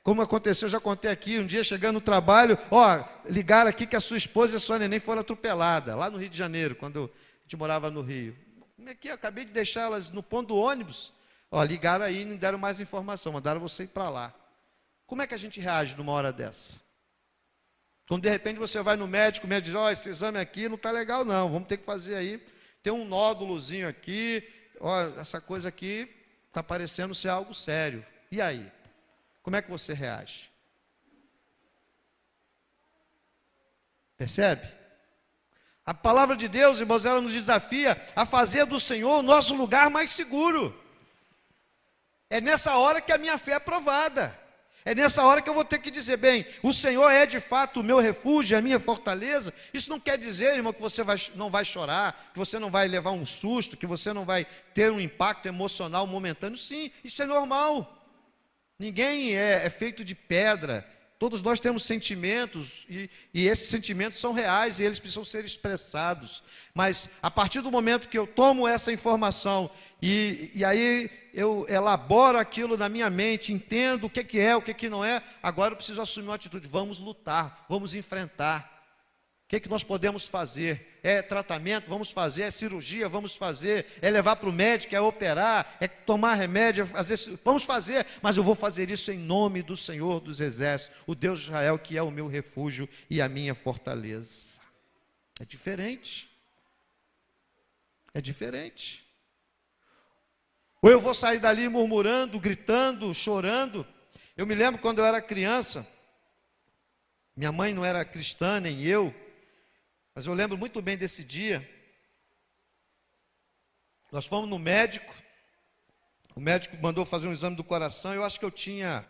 como aconteceu, já contei aqui, um dia chegando no trabalho, ligaram aqui que a sua esposa e a sua neném foram atropeladas, lá no Rio de Janeiro, quando a gente morava no Rio. Como é que eu acabei de deixar elas no ponto do ônibus? Ligaram aí e não deram mais informação, mandaram você ir para lá. Como é que a gente reage numa hora dessa? Quando de repente você vai no médico, o médico diz: esse exame aqui não está legal não, vamos ter que fazer aí, tem um nódulozinho aqui, essa coisa aqui está parecendo ser algo sério. E aí? Como é que você reage? Percebe? A palavra de Deus, irmãos, ela nos desafia a fazer do Senhor o nosso lugar mais seguro. É nessa hora que a minha fé é provada. É nessa hora que eu vou ter que dizer: bem, o Senhor é de fato o meu refúgio, a minha fortaleza. Isso não quer dizer, irmão, que você não vai chorar, que você não vai levar um susto, que você não vai ter um impacto emocional momentâneo. Sim, isso é normal. Ninguém é feito de pedra. Todos nós temos sentimentos, e esses sentimentos são reais e eles precisam ser expressados. Mas a partir do momento que eu tomo essa informação e aí eu elaboro aquilo na minha mente, entendo o que é, o que não é, agora eu preciso assumir uma atitude: vamos lutar, vamos enfrentar. O que nós podemos fazer? É tratamento? Vamos fazer. É cirurgia? Vamos fazer. É levar para o médico? É operar? É tomar remédio? Vamos fazer. Mas eu vou fazer isso em nome do Senhor dos Exércitos, o Deus de Israel, que é o meu refúgio e a minha fortaleza. É diferente. É diferente. Ou eu vou sair dali murmurando, gritando, chorando. Eu me lembro quando eu era criança, minha mãe não era cristã, nem eu, mas eu lembro muito bem desse dia. Nós fomos no médico, o médico mandou fazer um exame do coração. Eu acho que eu tinha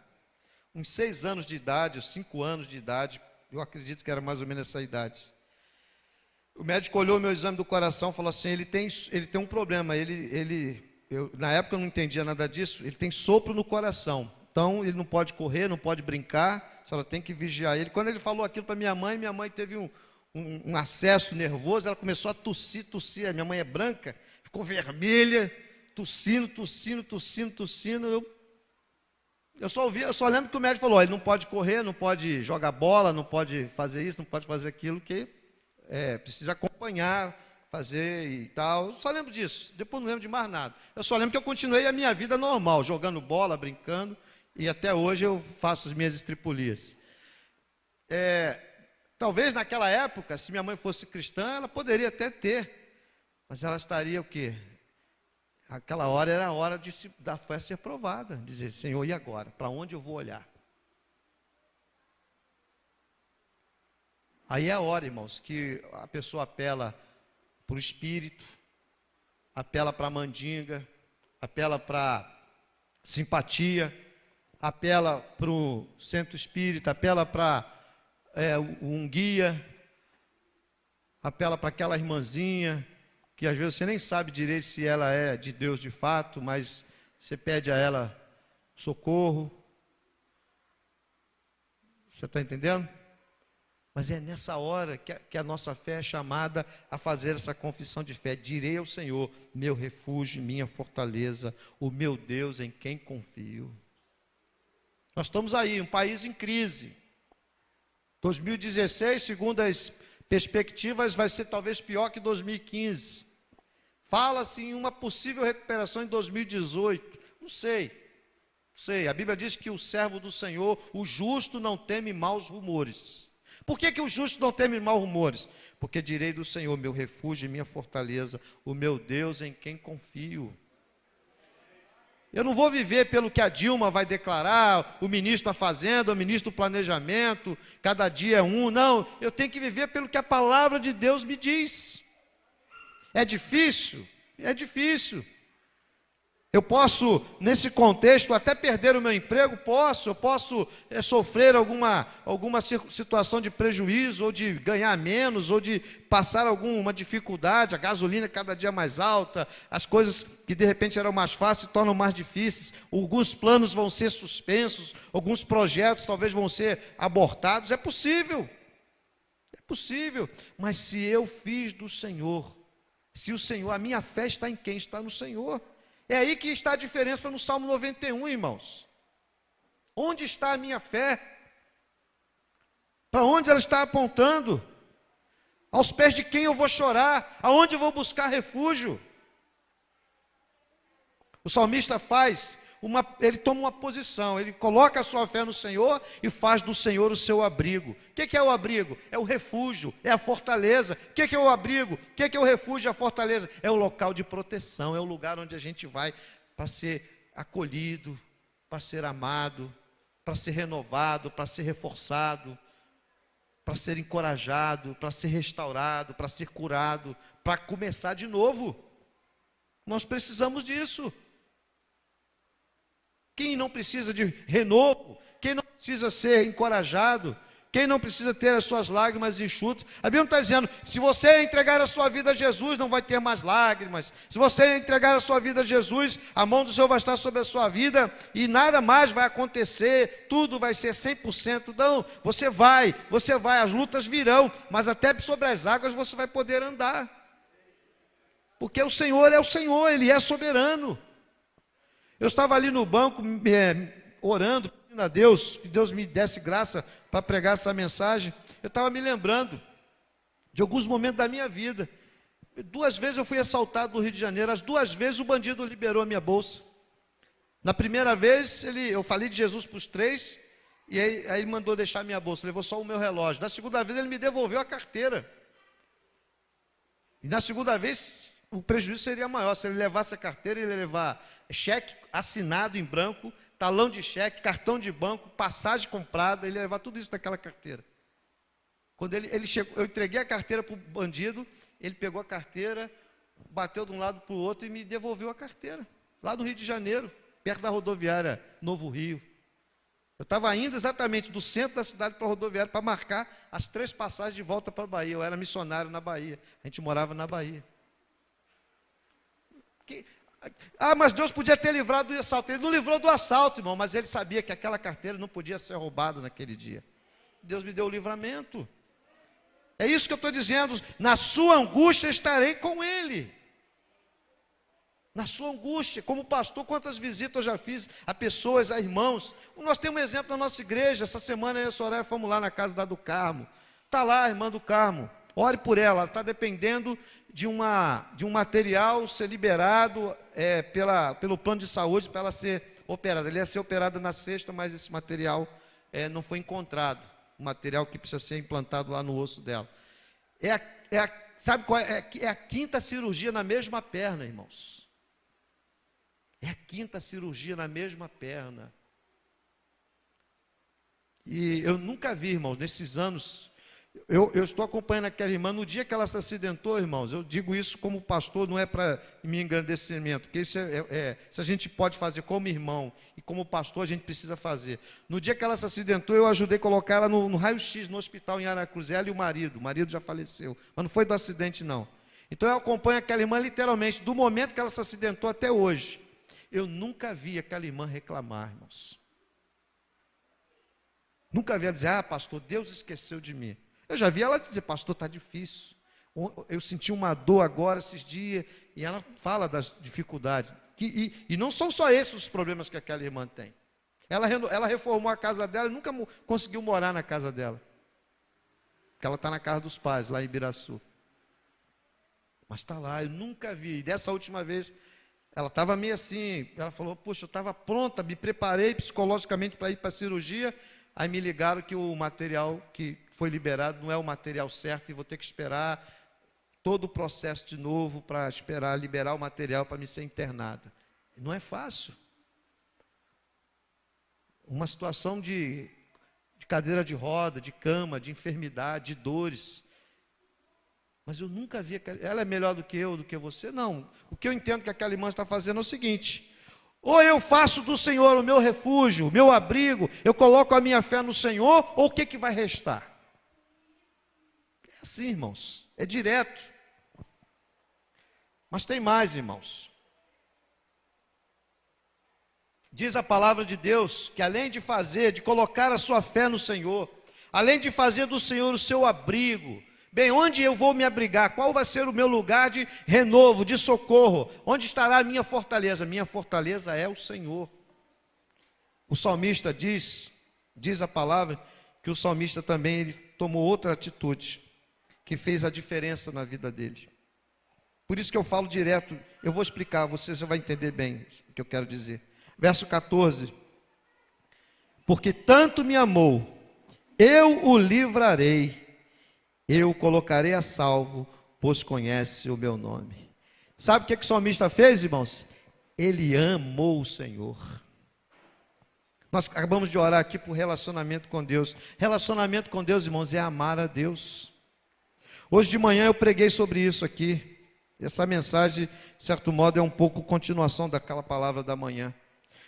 uns 6 anos de idade, 5 anos de idade, eu acredito que era mais ou menos essa idade. O médico olhou o meu exame do coração e falou assim: ele tem um problema, ele na época eu não entendia nada disso, ele tem sopro no coração. Então ele não pode correr, não pode brincar, ela tem que vigiar ele. Quando ele falou aquilo para minha mãe teve um acesso nervoso, ela começou a tossir. A minha mãe é branca, ficou vermelha, tossindo. Eu só lembro que o médico falou: ele não pode correr, não pode jogar bola, não pode fazer isso, não pode fazer aquilo, que precisa acompanhar, fazer e tal. Eu só lembro disso, depois não lembro de mais nada. Eu só lembro que eu continuei a minha vida normal, jogando bola, brincando, e até hoje eu faço as minhas estripulias. Talvez naquela época, se minha mãe fosse cristã, ela poderia até ter, mas ela estaria o quê? Aquela hora era a hora da fé ser provada, dizer: Senhor, e agora? Para onde eu vou olhar? Aí é a hora, irmãos, que a pessoa apela para o espírito, apela para a mandinga, apela para simpatia, apela para o centro espírita, apela para um guia, apela para aquela irmãzinha, que às vezes você nem sabe direito se ela é de Deus de fato, mas você pede a ela socorro. Você está entendendo? Mas é nessa hora que a nossa fé é chamada a fazer essa confissão de fé. Direi ao Senhor: meu refúgio, minha fortaleza, o meu Deus em quem confio. Nós estamos aí, um país em crise. 2016, segundo as perspectivas, vai ser talvez pior que 2015. Fala-se em uma possível recuperação em 2018. Não sei. A Bíblia diz que o servo do Senhor, o justo, não teme maus rumores. Por que o justo não teme maus rumores? Porque direi do Senhor: meu refúgio e minha fortaleza, o meu Deus em quem confio. Eu não vou viver pelo que a Dilma vai declarar, o ministro da Fazenda, o ministro do Planejamento, cada dia é um. Não, eu tenho que viver pelo que a palavra de Deus me diz. É difícil? É difícil. Eu posso, nesse contexto, até perder o meu emprego? Eu posso sofrer alguma situação de prejuízo, ou de ganhar menos, ou de passar alguma dificuldade, a gasolina cada dia mais alta, as coisas que de repente eram mais fáceis se tornam mais difíceis, alguns planos vão ser suspensos, alguns projetos talvez vão ser abortados. É possível, mas se eu fiz do Senhor, se o Senhor, a minha fé está em quem? Está no Senhor. É aí que está a diferença no Salmo 91, irmãos. Onde está a minha fé? Para onde ela está apontando? Aos pés de quem eu vou chorar? Aonde eu vou buscar refúgio? O salmista ele toma uma posição, ele coloca a sua fé no Senhor e faz do Senhor o seu abrigo. O que é o abrigo? É o refúgio, é a fortaleza. O que é o abrigo? O que é o refúgio e a fortaleza? É o local de proteção, é o lugar onde a gente vai para ser acolhido, para ser amado, para ser renovado, para ser reforçado, para ser encorajado, para ser restaurado, para ser curado, para começar de novo. Nós precisamos disso. Quem não precisa de renovo, quem não precisa ser encorajado, quem não precisa ter as suas lágrimas enxutas? A Bíblia está dizendo: se você entregar a sua vida a Jesus, não vai ter mais lágrimas. Se você entregar a sua vida a Jesus, a mão do Senhor vai estar sobre a sua vida e nada mais vai acontecer, tudo vai ser 100%. Não, você vai, as lutas virão, mas até sobre as águas você vai poder andar. Porque o Senhor é o Senhor, Ele é soberano. Eu estava ali no banco orando, pedindo a Deus, que Deus me desse graça para pregar essa mensagem. Eu estava me lembrando de alguns momentos da minha vida. 2 vezes eu fui assaltado no Rio de Janeiro, as 2 vezes o bandido liberou a minha bolsa. Na primeira vez, eu falei de Jesus para os 3, e aí ele mandou deixar a minha bolsa, levou só o meu relógio. Na segunda vez, ele me devolveu a carteira. E na segunda vez, o prejuízo seria maior. Se ele levasse a carteira, ele ia levar cheque assinado em branco, talão de cheque, cartão de banco, passagem comprada, ele ia levar tudo isso daquela carteira. Quando ele chegou, eu entreguei a carteira para o bandido, ele pegou a carteira, bateu de um lado para o outro e me devolveu a carteira, lá no Rio de Janeiro, perto da rodoviária Novo Rio. Eu estava indo exatamente do centro da cidade para a rodoviária para marcar as 3 passagens de volta para a Bahia. Eu era missionário na Bahia, a gente morava na Bahia. Ah, mas Deus podia ter livrado do assalto. Ele não livrou do assalto, irmão, mas ele sabia que aquela carteira não podia ser roubada naquele dia. Deus me deu o livramento. É isso que eu estou dizendo. Na sua angústia estarei com Ele. Na sua angústia, como pastor, quantas visitas eu já fiz a pessoas, a irmãos. Nós temos um exemplo na nossa igreja. Essa semana eu e a Soraya fomos lá na casa da do Carmo. Está lá a irmã do Carmo. Ore por ela está dependendo de um material ser liberado pelo plano de saúde para ela ser operada. Ela ia ser operada na sexta, mas esse material não foi encontrado. O material que precisa ser implantado lá no osso dela. Sabe qual é? É a quinta cirurgia na mesma perna, irmãos. É a quinta cirurgia na mesma perna. E eu nunca vi, irmãos, nesses anos. Eu estou acompanhando aquela irmã, no dia que ela se acidentou, irmãos, eu digo isso como pastor, não é para me engrandecimento, porque isso se a gente pode fazer como irmão e como pastor, a gente precisa fazer. No dia que ela se acidentou, eu ajudei a colocar ela no raio-x, no hospital em Aracruz, ela e o marido já faleceu, mas não foi do acidente não. Então eu acompanho aquela irmã literalmente, do momento que ela se acidentou até hoje. Eu nunca vi aquela irmã reclamar, irmãos. Nunca vi ela dizer, pastor, Deus esqueceu de mim. Eu já vi ela dizer, pastor, está difícil. Eu senti uma dor agora, esses dias, e ela fala das dificuldades. E não são só esses os problemas que aquela irmã tem. Ela reformou a casa dela e nunca conseguiu morar na casa dela. Porque ela está na casa dos pais, lá em Ibiraçu. Mas está lá, eu nunca vi. E dessa última vez, ela estava meio assim, ela falou, poxa, eu estava pronta, me preparei psicologicamente para ir para a cirurgia. Aí me ligaram que o material que foi liberado não é o material certo e vou ter que esperar todo o processo de novo para esperar liberar o material para me ser internada. Não é fácil. Uma situação de cadeira de roda, de cama, de enfermidade, de dores. Mas eu nunca vi ela é melhor do que eu, do que você? Não. O que eu entendo que aquela irmã está fazendo é o seguinte: ou eu faço do Senhor o meu refúgio, o meu abrigo, eu coloco a minha fé no Senhor, ou o que vai restar? É assim, irmãos, é direto. Mas tem mais, irmãos. Diz a palavra de Deus que além de colocar a sua fé no Senhor, além de fazer do Senhor o seu abrigo, bem, onde eu vou me abrigar? Qual vai ser o meu lugar de renovo, de socorro? Onde estará a minha fortaleza? Minha fortaleza é o Senhor. O salmista diz a palavra, que o salmista também ele tomou outra atitude, que fez a diferença na vida dele. Por isso que eu falo direto, eu vou explicar, você já vai entender bem o que eu quero dizer. Verso 14. Porque tanto me amou, eu o livrarei. Eu o colocarei a salvo, pois conhece o meu nome. Sabe o que o salmista fez, irmãos? Ele amou o Senhor. Nós acabamos de orar aqui por relacionamento com Deus. Relacionamento com Deus, irmãos, é amar a Deus. Hoje de manhã eu preguei sobre isso aqui. Essa mensagem, de certo modo, é um pouco continuação daquela palavra da manhã.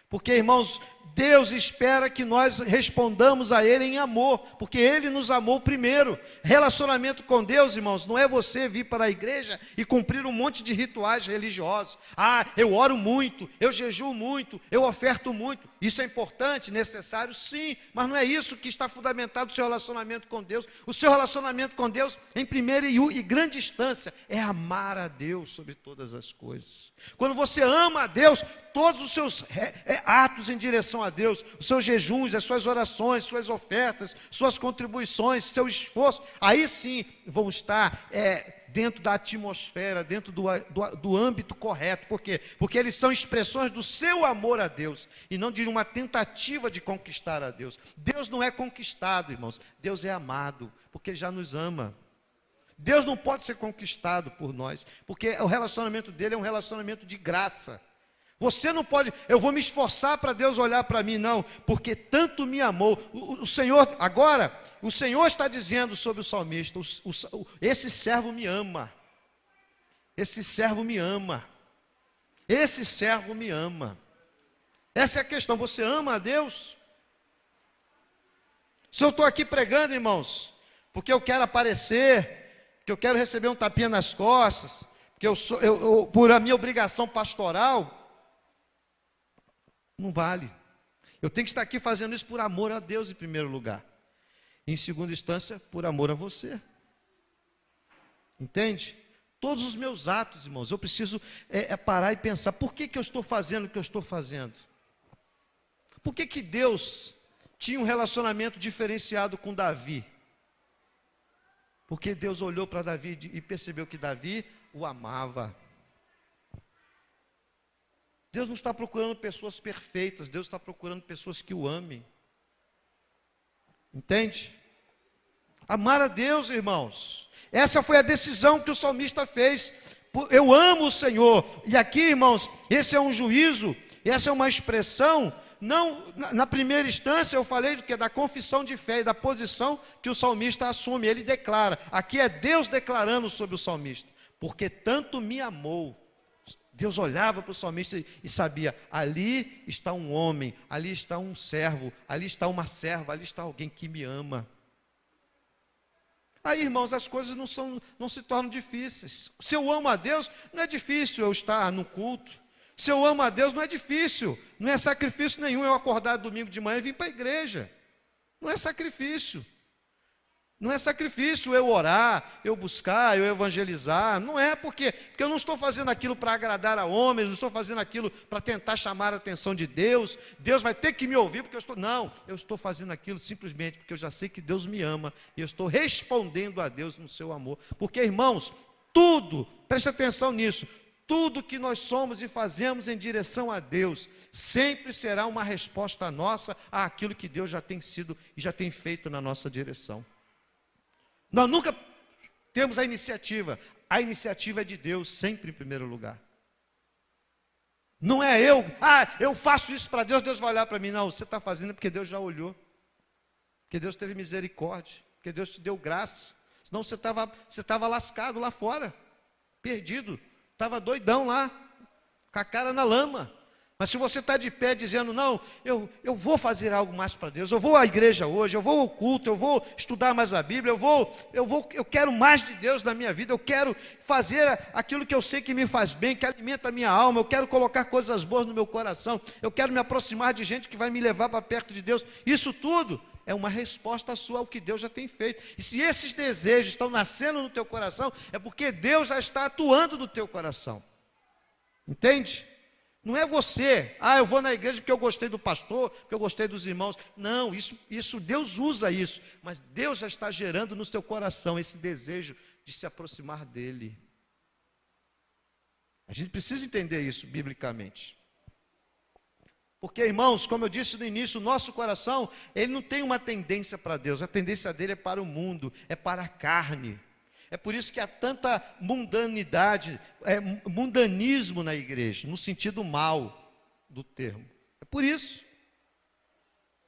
Porque, irmãos, Deus espera que nós respondamos a Ele em amor, porque Ele nos amou primeiro. Relacionamento com Deus, irmãos, não é você vir para a igreja e cumprir um monte de rituais religiosos. Ah, eu oro muito, eu jejuo muito, eu oferto muito. Isso é importante, necessário, sim, mas não é isso que está fundamentado o seu relacionamento com Deus. O seu relacionamento com Deus, em primeira e grande instância, é amar a Deus sobre todas as coisas. Quando você ama a Deus, todos os seus atos em direção a Deus, os seus jejuns, as suas orações, suas ofertas, suas contribuições, seu esforço, aí sim vão estar dentro da atmosfera, dentro do âmbito correto. Por quê? Porque eles são expressões do seu amor a Deus, e não de uma tentativa de conquistar a Deus. Deus não é conquistado, irmãos, Deus é amado, porque Ele já nos ama. Deus não pode ser conquistado por nós, porque o relacionamento dele é um relacionamento de graça. Você não pode, eu vou me esforçar para Deus olhar para mim, não, porque tanto me amou. O Senhor, agora, o Senhor está dizendo sobre o salmista, esse servo me ama, esse servo me ama, esse servo me ama. Essa é a questão, você ama a Deus? Se eu estou aqui pregando, irmãos, porque eu quero aparecer, porque eu quero receber um tapinha nas costas, porque porque por a minha obrigação pastoral, não vale. Eu tenho que estar aqui fazendo isso por amor a Deus em primeiro lugar. Em segunda instância, por amor a você. Entende? Todos os meus atos, irmãos, eu preciso parar e pensar, por que eu estou fazendo o que eu estou fazendo? Por que Deus tinha um relacionamento diferenciado com Davi? Porque Deus olhou para Davi e percebeu que Davi o amava. Deus não está procurando pessoas perfeitas, Deus está procurando pessoas que o amem. Entende? Amar a Deus, irmãos. Essa foi a decisão que o salmista fez. Eu amo o Senhor. E aqui, irmãos, esse é um juízo, essa é uma expressão. Não, na primeira instância eu falei da confissão de fé e da posição que o salmista assume. Ele declara, aqui é Deus declarando sobre o salmista. Porque tanto me amou. Deus olhava para o salmista e sabia, ali está um homem, ali está um servo, ali está uma serva, ali está alguém que me ama. Aí, irmãos, as coisas não se tornam difíceis. Se eu amo a Deus, não é difícil eu estar no culto. Se eu amo a Deus, não é difícil, não é sacrifício nenhum eu acordar domingo de manhã e vir para a igreja. Não é sacrifício. Não é sacrifício eu orar, eu buscar, eu evangelizar. Não é porque eu não estou fazendo aquilo para agradar a homens, não estou fazendo aquilo para tentar chamar a atenção de Deus. Deus vai ter que me ouvir porque eu estou... Não, eu estou fazendo aquilo simplesmente porque eu já sei que Deus me ama e eu estou respondendo a Deus no seu amor. Porque, irmãos, tudo, preste atenção nisso, tudo que nós somos e fazemos em direção a Deus, sempre será uma resposta nossa àquilo que Deus já tem sido e já tem feito na nossa direção. Nós nunca temos a iniciativa é de Deus, sempre em primeiro lugar. Não é eu faço isso para Deus, Deus vai olhar para mim. Não, você está fazendo porque Deus já olhou, porque Deus teve misericórdia, porque Deus te deu graça. Senão você estava lascado lá fora, perdido, estava doidão lá, com a cara na lama. Mas se você está de pé dizendo, não, eu vou fazer algo mais para Deus, eu vou à igreja hoje, eu vou ao culto, eu vou estudar mais a Bíblia, eu quero mais de Deus na minha vida, eu quero fazer aquilo que eu sei que me faz bem, que alimenta a minha alma, eu quero colocar coisas boas no meu coração, eu quero me aproximar de gente que vai me levar para perto de Deus. Isso tudo é uma resposta sua ao que Deus já tem feito. E se esses desejos estão nascendo no teu coração, é porque Deus já está atuando no teu coração. Entende? Não é você, eu vou na igreja porque eu gostei do pastor, porque eu gostei dos irmãos. Não, isso Deus usa isso, mas Deus já está gerando no seu coração esse desejo de se aproximar dele. A gente precisa entender isso biblicamente. Porque, irmãos, como eu disse no início, o nosso coração, ele não tem uma tendência para Deus, a tendência dele é para o mundo, é para a carne. É por isso que há tanta mundanidade, mundanismo na igreja, no sentido mal do termo. É por isso.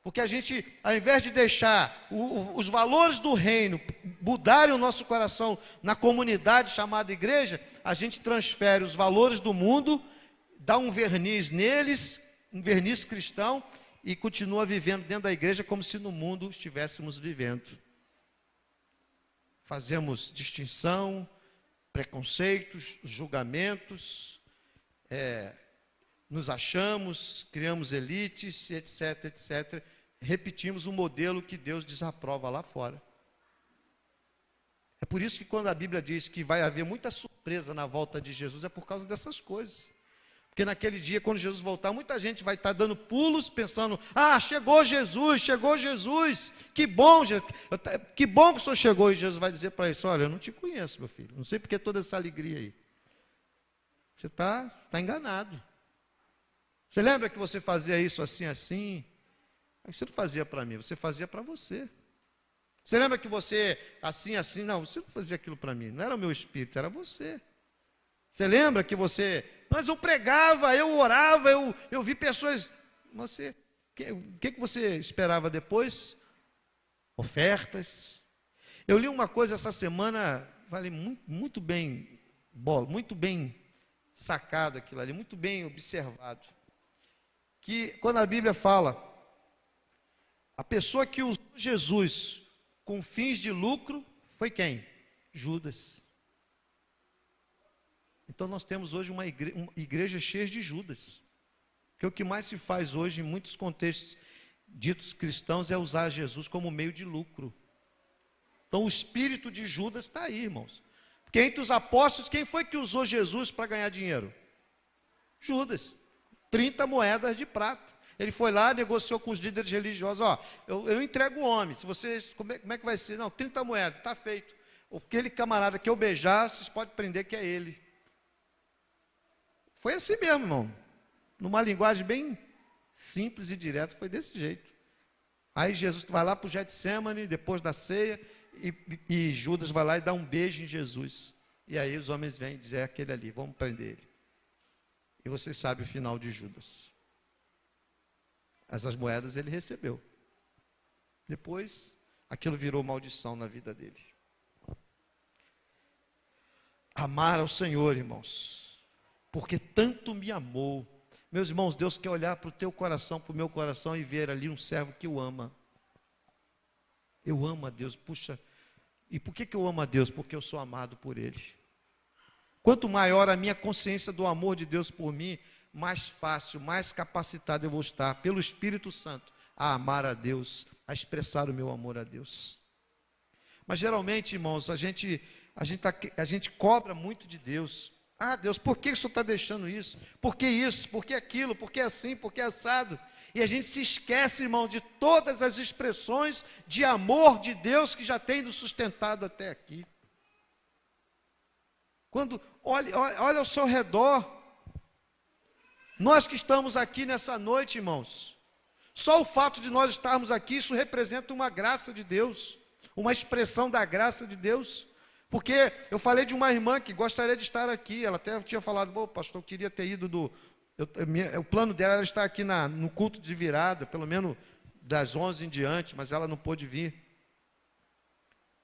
Porque a gente, ao invés de deixar os valores do reino mudarem o nosso coração na comunidade chamada igreja, a gente transfere os valores do mundo, dá um verniz neles, um verniz cristão, e continua vivendo dentro da igreja como se no mundo estivéssemos vivendo. Fazemos distinção, preconceitos, julgamentos, nos achamos, criamos elites, etc, etc. Repetimos um modelo que Deus desaprova lá fora. É por isso que quando a Bíblia diz que vai haver muita surpresa na volta de Jesus, é por causa dessas coisas. Porque naquele dia, quando Jesus voltar, muita gente vai estar dando pulos, pensando, chegou Jesus, que bom que o Senhor chegou. E Jesus vai dizer para isso, olha, eu não te conheço, meu filho, não sei porque toda essa alegria aí. Você está enganado. Você lembra que você fazia isso assim, assim? Você não fazia para mim, você fazia para você. Você lembra que você, assim, assim, não, você não fazia aquilo para mim, não era o meu espírito, era você. Você lembra que você... Mas eu pregava, eu orava, eu vi pessoas... O que você esperava depois? Ofertas. Eu li uma coisa essa semana, vale muito bem sacado aquilo ali, muito bem observado. Que quando a Bíblia fala, a pessoa que usou Jesus com fins de lucro foi quem? Judas. Então nós temos hoje uma igreja cheia de Judas. Porque o que mais se faz hoje, em muitos contextos ditos cristãos, é usar Jesus como meio de lucro. Então o espírito de Judas está aí, irmãos. Porque entre os apóstolos, quem foi que usou Jesus para ganhar dinheiro? Judas. 30 moedas de prata. Ele foi lá, negociou com os líderes religiosos, ó, eu entrego o homem, se vocês, como é que vai ser? Não, 30 moedas, está feito. Aquele camarada que eu beijar, vocês podem prender que é ele. Foi assim mesmo, irmão. Numa linguagem bem simples e direta, foi desse jeito. Aí Jesus vai lá para o Getsemane, depois da ceia, e Judas vai lá e dá um beijo em Jesus. E aí os homens vêm dizer, é aquele ali, vamos prender ele. E vocês sabem o final de Judas. Essas moedas ele recebeu. Depois, aquilo virou maldição na vida dele. Amar ao Senhor, irmãos, porque tanto me amou. Meus irmãos, Deus quer olhar para o teu coração, para o meu coração e ver ali um servo que o ama. Eu amo a Deus, puxa. E por que eu amo a Deus? Porque eu sou amado por Ele. Quanto maior a minha consciência do amor de Deus por mim, mais fácil, mais capacitado eu vou estar, pelo Espírito Santo, a amar a Deus, a expressar o meu amor a Deus. Mas geralmente, irmãos, a gente cobra muito de Deus. Ah, Deus, por que o Senhor está deixando isso? Por que isso? Por que aquilo? Por que assim? Por que assado? E a gente se esquece, irmão, de todas as expressões de amor de Deus que já tem nos sustentado até aqui. Quando olha ao seu redor, nós que estamos aqui nessa noite, irmãos, só o fato de nós estarmos aqui, isso representa uma graça de Deus, uma expressão da graça de Deus. Porque eu falei de uma irmã que gostaria de estar aqui, ela até tinha falado, pô, pastor, eu queria ter ido o plano dela era estar aqui no culto de virada, pelo menos das 11 em diante, mas ela não pôde vir.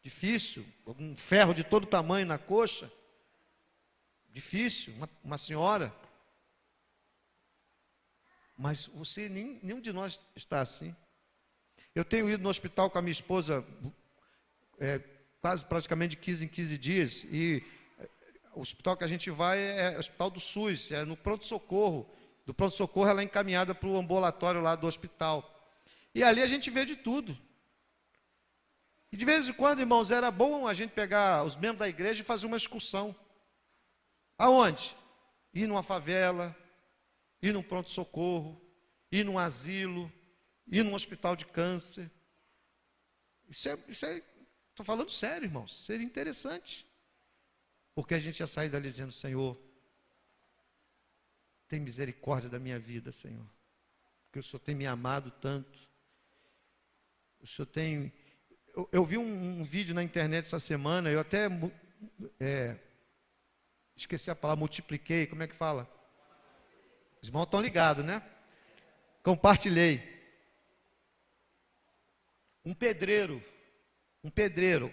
Difícil, um ferro de todo tamanho na coxa, difícil, uma senhora. Mas nenhum de nós está assim. Eu tenho ido no hospital com a minha esposa, quase praticamente de 15 em 15 dias, e o hospital que a gente vai é o hospital do SUS, é no pronto-socorro. Do pronto-socorro ela é encaminhada para o ambulatório lá do hospital. E ali a gente vê de tudo. E de vez em quando, irmãos, era bom a gente pegar os membros da igreja e fazer uma excursão. Aonde? Ir numa favela, ir num pronto-socorro, ir num asilo, ir num hospital de câncer. Isso é, estou falando sério, irmãos, seria interessante. Porque a gente ia sair dali dizendo, Senhor, tem misericórdia da minha vida, Senhor. Porque o Senhor tem me amado tanto. O Senhor tem... Eu vi um vídeo na internet essa semana, eu até... esqueci a palavra, multipliquei, como é que fala? Os irmãos estão ligados, né? Compartilhei. Um pedreiro.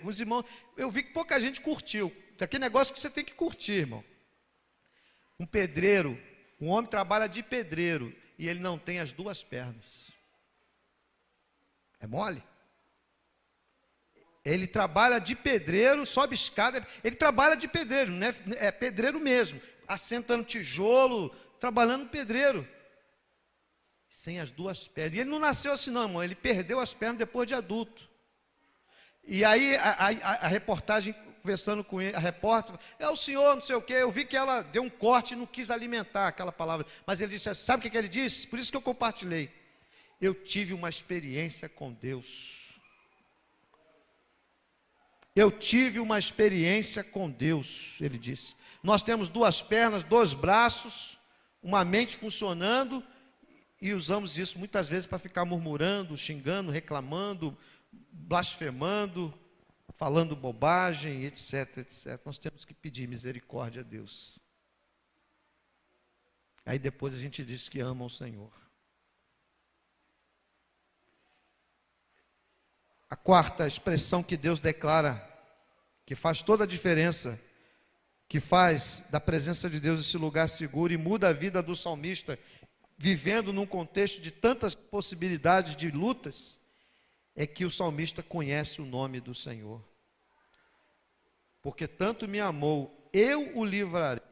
Os irmãos, eu vi que pouca gente curtiu. Aquele negócio que você tem que curtir, irmão. Um pedreiro, um homem trabalha de pedreiro e ele não tem as duas pernas. É mole? Ele trabalha de pedreiro, sobe escada, ele trabalha de pedreiro, né? É pedreiro mesmo, assentando tijolo, trabalhando pedreiro, sem as duas pernas. E ele não nasceu assim não, irmão, ele perdeu as pernas depois de adulto. E aí a reportagem, conversando com ele, a repórter, o senhor, não sei o quê, eu vi que ela deu um corte e não quis alimentar aquela palavra, mas ele disse, sabe o que ele disse? Por isso que eu compartilhei. Eu tive uma experiência com Deus. Eu tive uma experiência com Deus, ele disse. Nós temos duas pernas, dois braços, uma mente funcionando, e usamos isso muitas vezes para ficar murmurando, xingando, reclamando, blasfemando, falando bobagem, etc, etc. Nós temos que pedir misericórdia a Deus. Aí depois a gente diz que ama o Senhor. A quarta expressão que Deus declara, que faz toda a diferença, que faz da presença de Deus esse lugar seguro e muda a vida do salmista, vivendo num contexto de tantas possibilidades de lutas, é que o salmista conhece o nome do Senhor. Porque tanto me amou, eu o livrarei,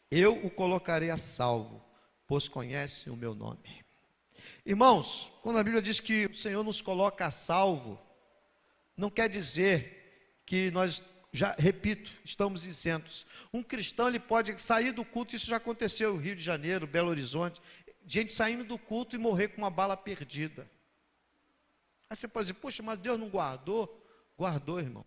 eu o colocarei a salvo, pois conhece o meu nome. Irmãos, quando a Bíblia diz que o Senhor nos coloca a salvo, não quer dizer que nós, já repito, estamos isentos. Um cristão, ele pode sair do culto, isso já aconteceu no Rio de Janeiro, Belo Horizonte, gente saindo do culto e morrer com uma bala perdida. Aí você pode dizer, poxa, mas Deus não guardou? Guardou, irmão.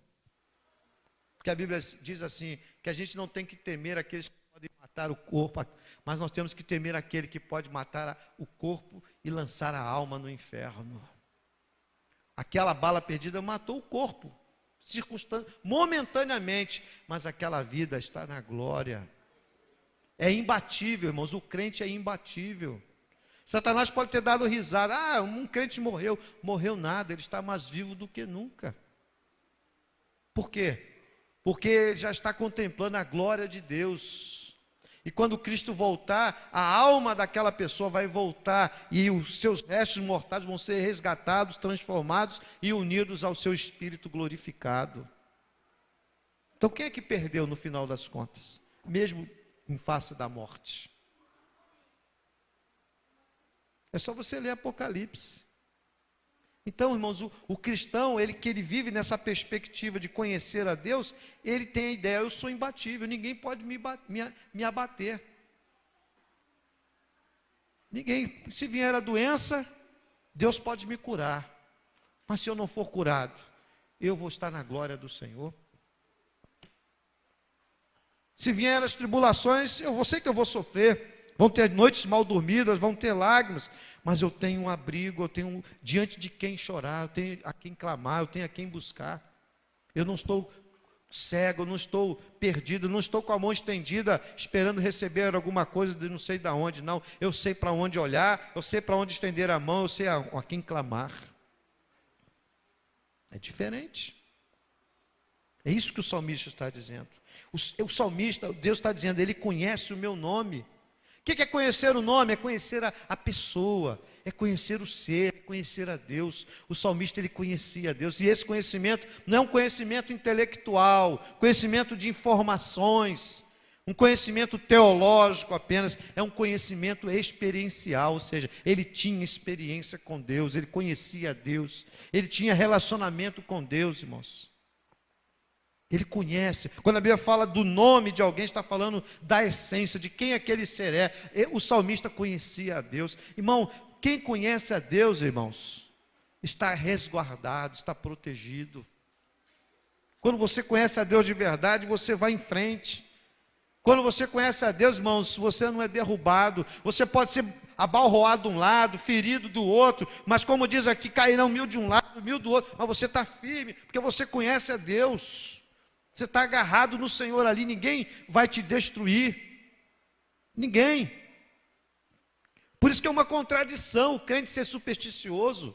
Porque a Bíblia diz assim, que a gente não tem que temer aqueles que podem matar o corpo, mas nós temos que temer aquele que pode matar o corpo e lançar a alma no inferno. Aquela bala perdida matou o corpo, momentaneamente, mas aquela vida está na glória. É imbatível, irmãos, o crente é imbatível. Satanás pode ter dado risada, um crente morreu. Morreu nada, ele está mais vivo do que nunca. Por quê? Porque ele já está contemplando a glória de Deus. E quando Cristo voltar, a alma daquela pessoa vai voltar e os seus restos mortais vão ser resgatados, transformados e unidos ao seu espírito glorificado. Então quem é que perdeu no final das contas? Mesmo em face da morte. É só você ler Apocalipse. Então, irmãos, o cristão, ele vive nessa perspectiva de conhecer a Deus, ele tem a ideia, eu sou imbatível, ninguém pode me abater. Ninguém, se vier a doença, Deus pode me curar. Mas se eu não for curado, eu vou estar na glória do Senhor. Se vier as tribulações, eu sei que eu vou sofrer. Vão ter noites mal dormidas, vão ter lágrimas, mas eu tenho um abrigo, eu tenho diante de quem chorar, eu tenho a quem clamar, eu tenho a quem buscar. Eu não estou cego, eu não estou perdido, não estou com a mão estendida, esperando receber alguma coisa de não sei de onde, não. Eu sei para onde olhar, eu sei para onde estender a mão, eu sei a quem clamar. É diferente. É isso que o salmista está dizendo. O salmista, Deus está dizendo, ele conhece o meu nome. O que é conhecer o nome? É conhecer a pessoa, é conhecer o ser, é conhecer a Deus. O salmista, ele conhecia a Deus, e esse conhecimento não é um conhecimento intelectual, conhecimento de informações, um conhecimento teológico apenas, é um conhecimento experiencial, ou seja, ele tinha experiência com Deus, ele conhecia a Deus, ele tinha relacionamento com Deus, irmãos. Ele conhece. Quando a Bíblia fala do nome de alguém, está falando da essência, de quem aquele ser é. O salmista conhecia a Deus. Irmão, quem conhece a Deus, irmãos, está resguardado, está protegido. Quando você conhece a Deus de verdade, você vai em frente. Quando você conhece a Deus, irmãos, você não é derrubado. Você pode ser abalroado de um lado, ferido do outro, mas como diz aqui, cairão 1000 de um lado, 1000 do outro, mas você está firme, porque você conhece a Deus. Você está agarrado no Senhor ali, ninguém vai te destruir. Ninguém. Por isso que é uma contradição o crente ser supersticioso,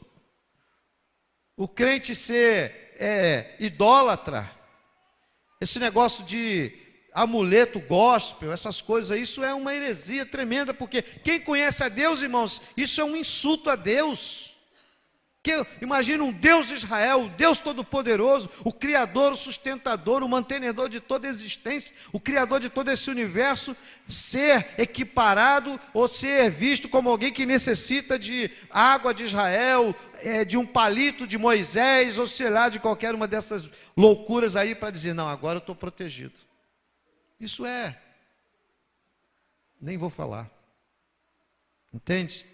o crente ser idólatra, esse negócio de amuleto gospel, essas coisas, isso é uma heresia tremenda, porque quem conhece a Deus, irmãos, isso é um insulto a Deus. Imagina um Deus de Israel, o Deus Todo-Poderoso, o Criador, o sustentador, o mantenedor de toda a existência, o Criador de todo esse universo, ser equiparado ou ser visto como alguém que necessita de água de Israel, de um palito de Moisés, ou sei lá, de qualquer uma dessas loucuras aí para dizer, não, agora eu estou protegido. Isso nem vou falar. Entende?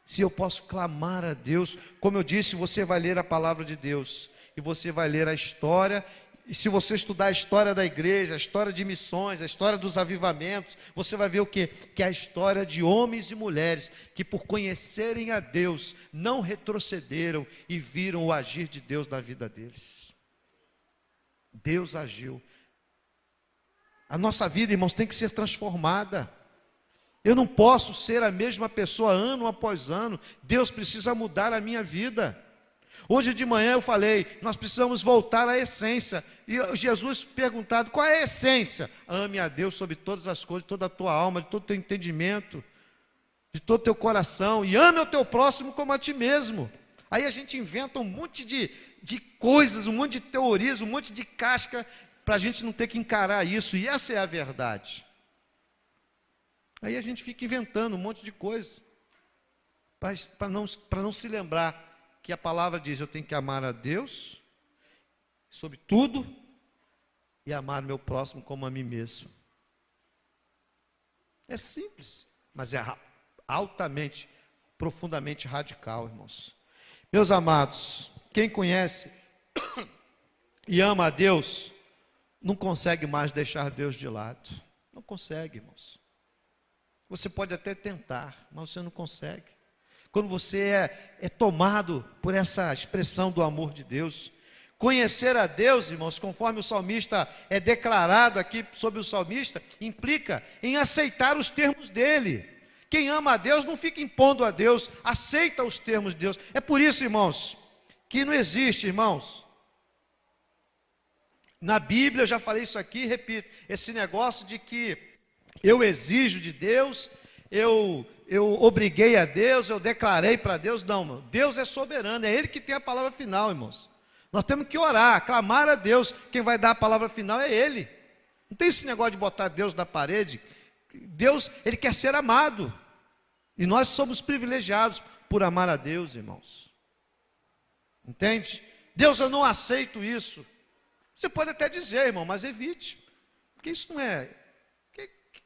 Se eu posso clamar a Deus, como eu disse, você vai ler a palavra de Deus, e você vai ler a história, e se você estudar a história da igreja, a história de missões, a história dos avivamentos, você vai ver o quê? Que é a história de homens e mulheres, que por conhecerem a Deus, não retrocederam e viram o agir de Deus na vida deles. Deus agiu. A nossa vida, irmãos, tem que ser transformada. Eu não posso ser a mesma pessoa ano após ano. Deus precisa mudar a minha vida. Hoje de manhã eu falei, nós precisamos voltar à essência. E Jesus perguntado, qual é a essência? Ame a Deus sobre todas as coisas, de toda a tua alma, de todo o teu entendimento, de todo o teu coração. E ame o teu próximo como a ti mesmo. Aí a gente inventa um monte de coisas, um monte de teorias, um monte de casca, para a gente não ter que encarar isso. E essa é a verdade. Aí a gente fica inventando um monte de coisa, para não se lembrar que a palavra diz: eu tenho que amar a Deus sobre tudo e amar meu próximo como a mim mesmo. É simples, mas é altamente, profundamente radical, irmãos. Meus amados, quem conhece e ama a Deus, não consegue mais deixar Deus de lado. Não consegue, irmãos. Você pode até tentar, mas você não consegue. Quando você é tomado por essa expressão do amor de Deus, conhecer a Deus, irmãos, conforme o salmista é declarado aqui sobre o salmista, implica em aceitar os termos dele. Quem ama a Deus não fica impondo a Deus, aceita os termos de Deus. É por isso, irmãos, que não existe, irmãos, na Bíblia, eu já falei isso aqui, repito, esse negócio de que eu exijo de Deus, eu obriguei a Deus, eu declarei para Deus. Não, irmão, Deus é soberano, é Ele que tem a palavra final, irmãos. Nós temos que orar, clamar a Deus, quem vai dar a palavra final é Ele. Não tem esse negócio de botar Deus na parede. Deus, Ele quer ser amado, e nós somos privilegiados por amar a Deus, irmãos. Entende? Deus, eu não aceito isso. Você pode até dizer, irmão, mas evite, porque isso não é...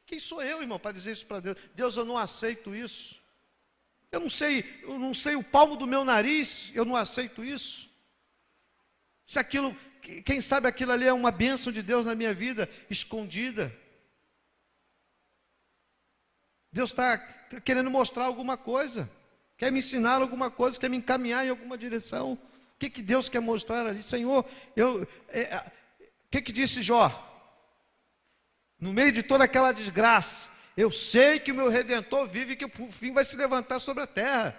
Quem sou eu, irmão, para dizer isso para Deus? Deus, eu não aceito isso. Eu não sei o palmo do meu nariz, eu não aceito isso. Se aquilo, quem sabe aquilo ali é uma bênção de Deus na minha vida, escondida. Deus está querendo mostrar alguma coisa, quer me ensinar alguma coisa, quer me encaminhar em alguma direção. O que Deus quer mostrar ali? Senhor, o que disse Jó? No meio de toda aquela desgraça, eu sei que o meu Redentor vive e que por fim vai se levantar sobre a terra.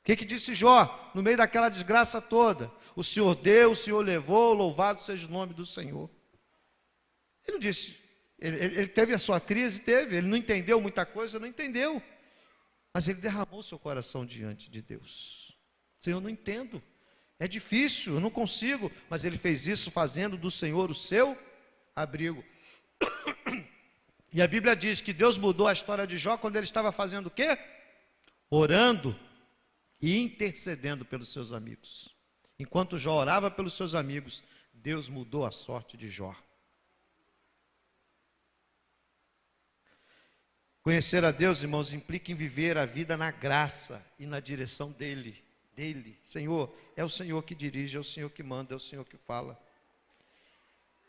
O que disse Jó? No meio daquela desgraça toda: o Senhor deu, o Senhor levou, louvado seja o nome do Senhor. Ele não disse, ele teve a sua crise, ele não entendeu muita coisa, não entendeu, mas ele derramou seu coração diante de Deus. Senhor, eu não entendo, é difícil, eu não consigo, mas ele fez isso fazendo do Senhor o seu abrigo. E a Bíblia diz que Deus mudou a história de Jó quando ele estava fazendo o quê? Orando e intercedendo pelos seus amigos. Enquanto Jó orava pelos seus amigos, Deus mudou a sorte de Jó. Conhecer a Deus, irmãos, implica em viver a vida na graça e na direção dele. Senhor, é o Senhor que dirige, é o Senhor que manda, é o Senhor que fala.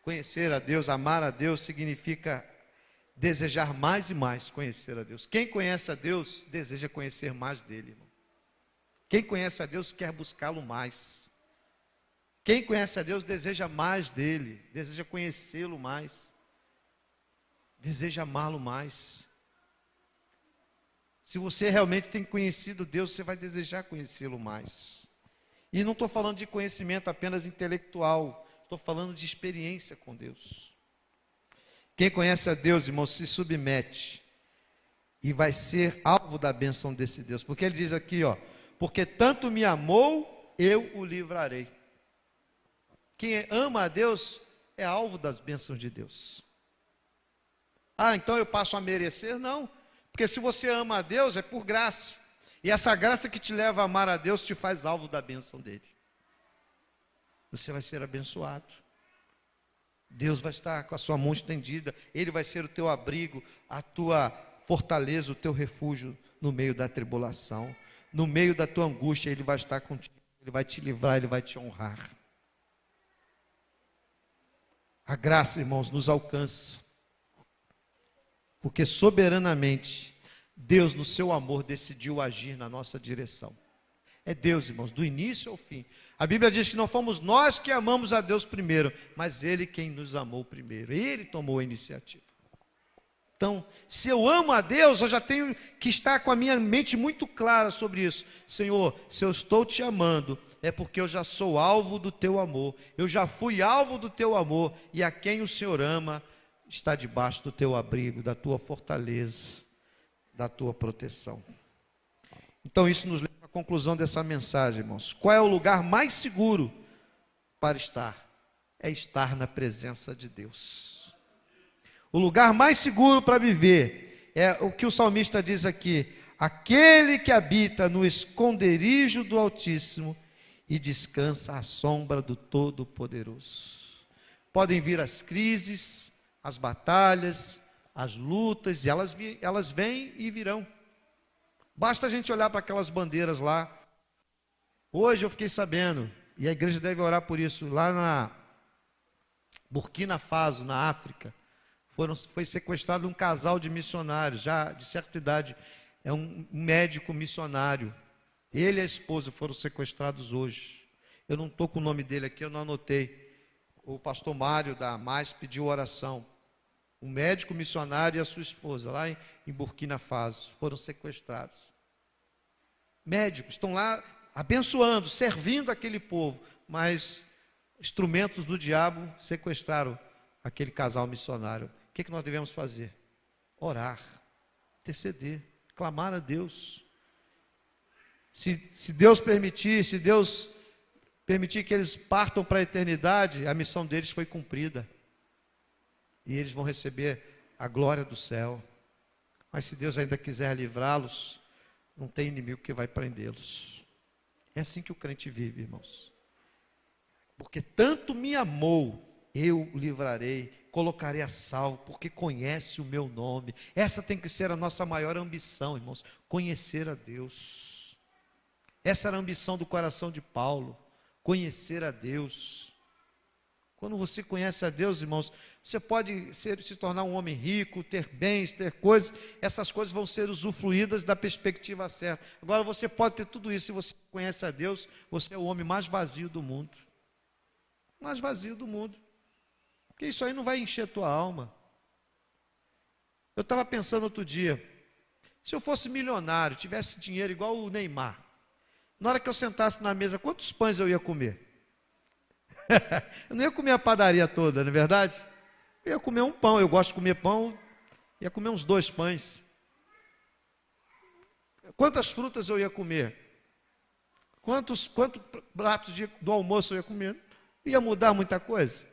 Conhecer a Deus, amar a Deus, significa desejar mais e mais conhecer a Deus. Quem conhece a Deus, deseja conhecer mais dele, irmão. Quem conhece a Deus, quer buscá-lo mais. Quem conhece a Deus, deseja mais dele, deseja conhecê-lo mais, deseja amá-lo mais. Se você realmente tem conhecido Deus, você vai desejar conhecê-lo mais. E não estou falando de conhecimento apenas intelectual, estou falando de experiência com Deus. Quem conhece a Deus, irmão, se submete e vai ser alvo da bênção desse Deus. Porque ele diz aqui, porque tanto me amou, eu o livrarei. Quem ama a Deus é alvo das bênçãos de Deus. Então eu passo a merecer? Não. Porque se você ama a Deus, é por graça. E essa graça que te leva a amar a Deus te faz alvo da bênção dele. Você vai ser abençoado. Deus vai estar com a sua mão estendida. Ele vai ser o teu abrigo, a tua fortaleza, o teu refúgio no meio da tribulação. No meio da tua angústia, Ele vai estar contigo. Ele vai te livrar, Ele vai te honrar. A graça, irmãos, nos alcança. Porque soberanamente, Deus no seu amor decidiu agir na nossa direção. É Deus, irmãos, do início ao fim. A Bíblia diz que não fomos nós que amamos a Deus primeiro, mas Ele quem nos amou primeiro. Ele tomou a iniciativa. Então, se eu amo a Deus, eu já tenho que estar com a minha mente muito clara sobre isso. Senhor, se eu estou te amando, é porque eu já sou alvo do teu amor. Eu já fui alvo do teu amor. E a quem o Senhor ama, está debaixo do teu abrigo, da tua fortaleza, da tua proteção. Então, isso nos leva à conclusão dessa mensagem, irmãos. Qual é o lugar mais seguro para estar? É estar na presença de Deus. O lugar mais seguro para viver É o que o salmista diz aqui: aquele que habita no esconderijo do Altíssimo e descansa à sombra do Todo-Poderoso. Podem vir as crises, as batalhas, as lutas, e elas vêm e virão. Basta a gente olhar para aquelas bandeiras lá. Hoje eu fiquei sabendo, e a igreja deve orar por isso, lá na Burkina Faso, na África, foi sequestrado um casal de missionários, já de certa idade, é um médico missionário. Ele e a esposa foram sequestrados hoje. Eu não estou com o nome dele aqui, eu não anotei. O pastor Mário da Mais pediu oração. Um médico missionário e a sua esposa, lá em Burkina Faso, foram sequestrados. Médicos estão lá abençoando, servindo aquele povo, mas instrumentos do diabo sequestraram aquele casal missionário. O que nós devemos fazer? Orar, interceder, clamar a Deus. Se Deus permitir, se Deus permitir que eles partam para a eternidade, a missão deles foi cumprida. E eles vão receber a glória do céu. Mas se Deus ainda quiser livrá-los, não tem inimigo que vai prendê-los. É assim que o crente vive, irmãos. Porque tanto me amou, eu o livrarei, colocarei a salvo, porque conhece o meu nome. Essa tem que ser a nossa maior ambição, irmãos, conhecer a Deus. Essa era a ambição do coração de Paulo, conhecer a Deus. Quando você conhece a Deus, irmãos, você pode se tornar um homem rico, ter bens, ter coisas, essas coisas vão ser usufruídas da perspectiva certa. Agora você pode ter tudo isso, se você conhece a Deus, você é o homem mais vazio do mundo. Mais vazio do mundo. Porque isso aí não vai encher tua alma. Eu estava pensando outro dia, se eu fosse milionário, tivesse dinheiro igual o Neymar, na hora que eu sentasse na mesa, quantos pães eu ia comer? Eu não ia comer a padaria toda, não é verdade? Eu ia comer um pão, eu gosto de comer pão, ia comer uns 2 pães. Quantas frutas eu ia comer? Quantos pratos do almoço eu ia comer? Ia mudar muita coisa?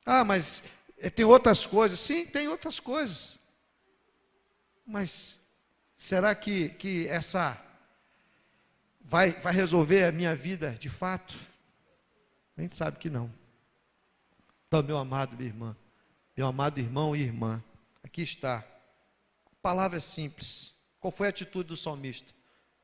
Ah, mas tem outras coisas. Sim, tem outras coisas. Mas será que essa vai resolver a minha vida de fato? A gente sabe que não. Então, meu amado, minha irmã, meu amado irmão e irmã, aqui está. A palavra é simples. Qual foi a atitude do salmista?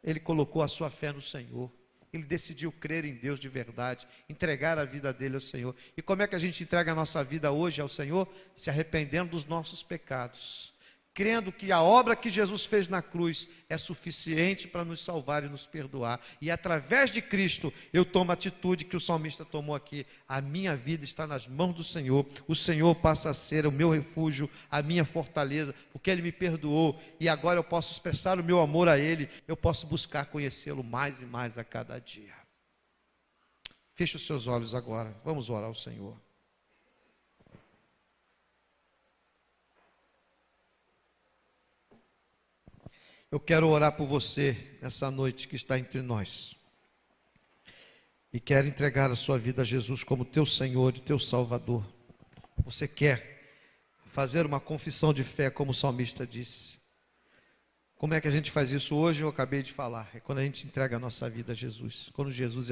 Ele colocou a sua fé no Senhor. Ele decidiu crer em Deus de verdade, entregar a vida dele ao Senhor. E como é que a gente entrega a nossa vida hoje ao Senhor? Se arrependendo dos nossos pecados, crendo que a obra que Jesus fez na cruz é suficiente para nos salvar e nos perdoar. E através de Cristo eu tomo a atitude que o salmista tomou aqui. A minha vida está nas mãos do Senhor. O Senhor passa a ser o meu refúgio, a minha fortaleza, porque Ele me perdoou. E agora eu posso expressar o meu amor a Ele. Eu posso buscar conhecê-lo mais e mais a cada dia. Feche os seus olhos agora. Vamos orar ao Senhor. Eu quero orar por você nessa noite que está entre nós. E quero entregar a sua vida a Jesus como teu Senhor e teu Salvador. Você quer fazer uma confissão de fé, como o salmista disse. Como é que a gente faz isso hoje? Eu acabei de falar. É quando a gente entrega a nossa vida a Jesus. Quando Jesus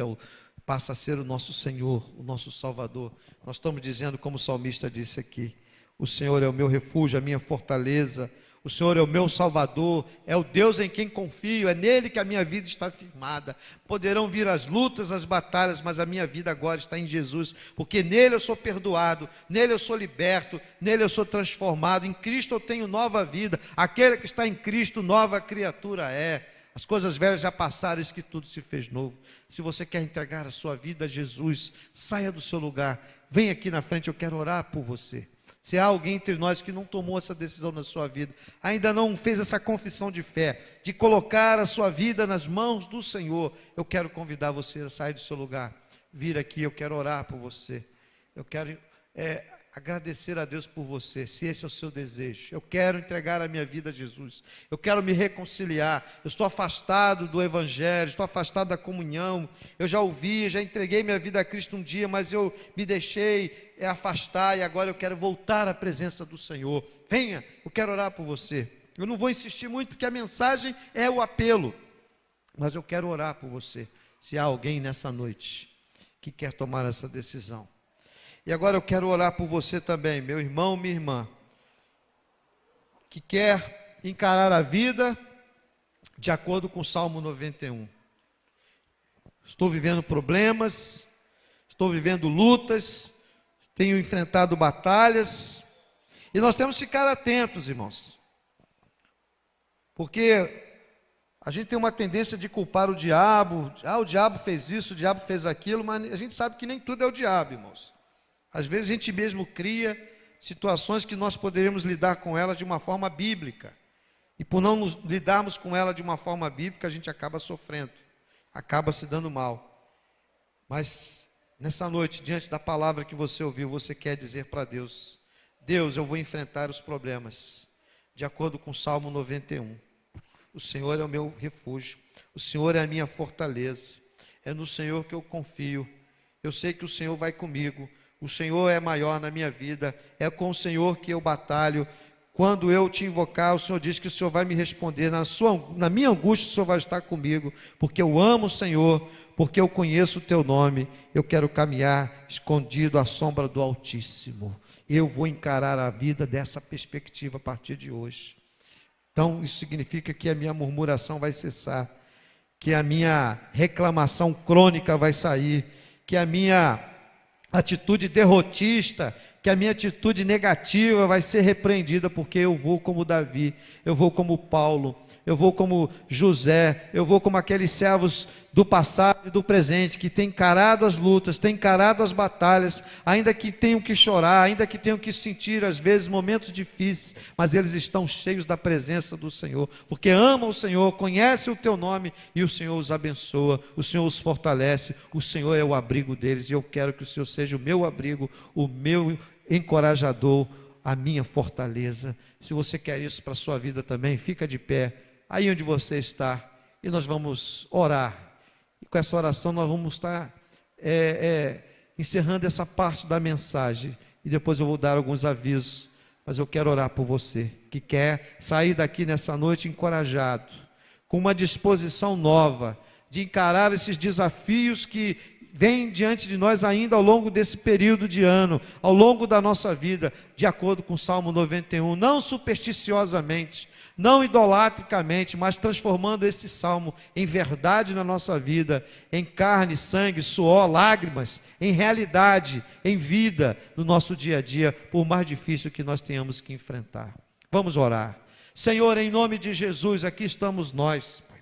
passa a ser o nosso Senhor, o nosso Salvador. Nós estamos dizendo, como o salmista disse aqui: o Senhor é o meu refúgio, a minha fortaleza. O Senhor é o meu Salvador, é o Deus em quem confio, é nele que a minha vida está firmada. Poderão vir as lutas, as batalhas, mas a minha vida agora está em Jesus, porque nele eu sou perdoado, nele eu sou liberto, nele eu sou transformado, em Cristo eu tenho nova vida. Aquele que está em Cristo, nova criatura é. As coisas velhas já passaram, eis que tudo se fez novo. Se você quer entregar a sua vida a Jesus, saia do seu lugar, vem aqui na frente, eu quero orar por você. Se há alguém entre nós que não tomou essa decisão na sua vida, ainda não fez essa confissão de fé, de colocar a sua vida nas mãos do Senhor, eu quero convidar você a sair do seu lugar, vir aqui, eu quero orar por você. Eu quero agradecer a Deus por você, se esse é o seu desejo. Eu quero entregar a minha vida a Jesus, eu quero me reconciliar, eu estou afastado do Evangelho, estou afastado da comunhão, eu já ouvi, já entreguei minha vida a Cristo um dia, mas eu me deixei afastar e agora eu quero voltar à presença do Senhor. Venha, eu quero orar por você. Eu não vou insistir muito porque a mensagem é o apelo, mas eu quero orar por você, se há alguém nessa noite que quer tomar essa decisão. E agora eu quero orar por você também, meu irmão, minha irmã, que quer encarar a vida de acordo com o Salmo 91. Estou vivendo problemas, estou vivendo lutas, tenho enfrentado batalhas, e nós temos que ficar atentos, irmãos, porque a gente tem uma tendência de culpar o diabo. O diabo fez isso, o diabo fez aquilo, mas a gente sabe que nem tudo é o diabo, irmãos. Às vezes a gente mesmo cria situações que nós poderíamos lidar com elas de uma forma bíblica. E por não lidarmos com ela de uma forma bíblica, a gente acaba sofrendo, acaba se dando mal. Mas nessa noite, diante da palavra que você ouviu, você quer dizer para Deus: Deus, eu vou enfrentar os problemas, de acordo com o Salmo 91. O Senhor é o meu refúgio, o Senhor é a minha fortaleza, é no Senhor que eu confio. Eu sei que o Senhor vai comigo, o Senhor é maior na minha vida, é com o Senhor que eu batalho. Quando eu te invocar, o Senhor diz que o Senhor vai me responder, na minha angústia o Senhor vai estar comigo, porque eu amo o Senhor, porque eu conheço o teu nome. Eu quero caminhar escondido à sombra do Altíssimo. Eu vou encarar a vida dessa perspectiva a partir de hoje. Então isso significa que a minha murmuração vai cessar, que a minha reclamação crônica vai sair, que a minha atitude derrotista, que a minha atitude negativa vai ser repreendida, porque eu vou como Davi, eu vou como Paulo, eu vou como José, eu vou como aqueles servos do passado e do presente, que têm encarado as lutas, têm encarado as batalhas, ainda que tenham que chorar, ainda que tenham que sentir às vezes momentos difíceis, mas eles estão cheios da presença do Senhor, porque amam o Senhor, conhecem o teu nome, e o Senhor os abençoa, o Senhor os fortalece, o Senhor é o abrigo deles, e eu quero que o Senhor seja o meu abrigo, o meu encorajador, a minha fortaleza. Se você quer isso para a sua vida também, fica de pé, aí onde você está, e nós vamos orar. E com essa oração nós vamos estar encerrando essa parte da mensagem, e depois eu vou dar alguns avisos, mas eu quero orar por você, que quer sair daqui nessa noite encorajado, com uma disposição nova, de encarar esses desafios que vêm diante de nós ainda ao longo desse período de ano, ao longo da nossa vida, de acordo com o Salmo 91, não supersticiosamente, não idolatricamente, mas transformando esse salmo em verdade na nossa vida, em carne, sangue, suor, lágrimas, em realidade, em vida, no nosso dia a dia, por mais difícil que nós tenhamos que enfrentar. Vamos orar. Senhor, em nome de Jesus, aqui estamos nós, Pai.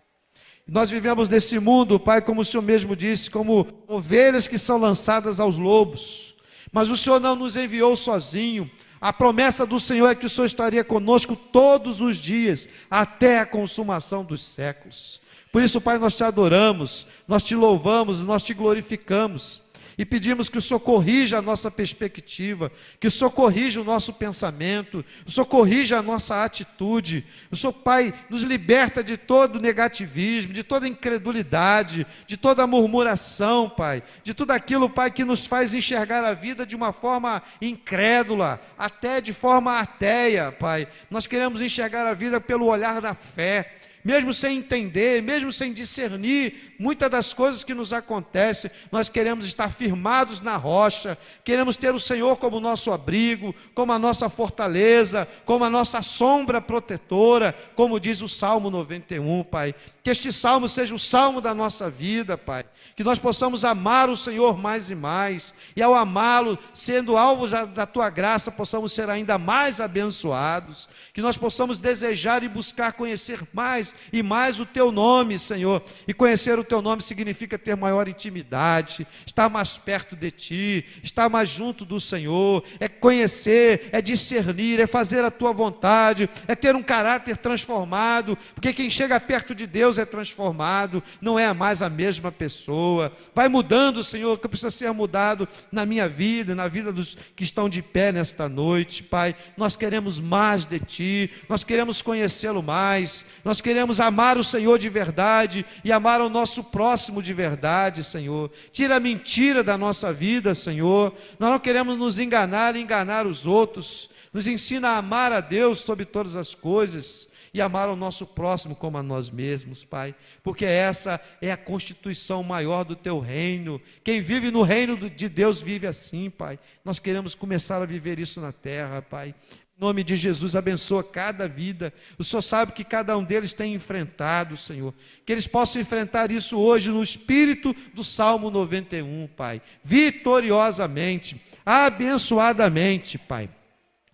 Nós vivemos nesse mundo, Pai, como o Senhor mesmo disse, como ovelhas que são lançadas aos lobos, mas o Senhor não nos enviou sozinho. A promessa do Senhor é que o Senhor estaria conosco todos os dias, até a consumação dos séculos. Por isso, Pai, nós te adoramos, nós te louvamos, nós te glorificamos. E pedimos que o Senhor corrija a nossa perspectiva, que o Senhor corrija o nosso pensamento, o Senhor corrija a nossa atitude. O Senhor, Pai, nos liberta de todo negativismo, de toda incredulidade, de toda murmuração, Pai, de tudo aquilo, Pai, que nos faz enxergar a vida de uma forma incrédula, até de forma ateia, Pai. Nós queremos enxergar a vida pelo olhar da fé, mesmo sem entender, mesmo sem discernir muitas das coisas que nos acontecem. Nós queremos estar firmados na rocha, queremos ter o Senhor como nosso abrigo, como a nossa fortaleza, como a nossa sombra protetora, como diz o Salmo 91, Pai. Que este salmo seja o salmo da nossa vida, Pai, que nós possamos amar o Senhor mais e mais, e ao amá-lo, sendo alvos da tua graça, possamos ser ainda mais abençoados, que nós possamos desejar e buscar conhecer mais e mais o teu nome, Senhor. E conhecer o teu nome significa ter maior intimidade, estar mais perto de ti, estar mais junto do Senhor, é conhecer, é discernir, é fazer a tua vontade, é ter um caráter transformado, porque quem chega perto de Deus é transformado, não é mais a mesma pessoa. Vai mudando, Senhor, que precisa ser mudado na minha vida, na vida dos que estão de pé nesta noite, Pai. Nós queremos mais de ti, nós queremos conhecê-lo mais, nós queremos amar o Senhor de verdade e amar o nosso próximo de verdade, Senhor. Tira a mentira da nossa vida, Senhor. Nós não queremos nos enganar e enganar os outros. Nos ensina a amar a Deus sobre todas as coisas e amar o nosso próximo como a nós mesmos, Pai, porque essa é a constituição maior do teu reino. Quem vive no reino de Deus vive assim, Pai. Nós queremos começar a viver isso na terra, Pai. Em nome de Jesus, abençoa cada vida. O Senhor sabe que cada um deles tem enfrentado, Senhor. Que eles possam enfrentar isso hoje no espírito do Salmo 91, Pai. Vitoriosamente, abençoadamente, Pai.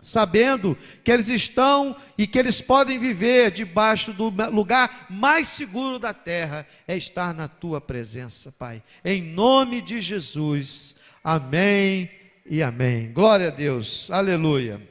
Sabendo que eles estão e que eles podem viver debaixo do lugar mais seguro da terra, é estar na tua presença, Pai. Em nome de Jesus. Amém e amém. Glória a Deus. Aleluia.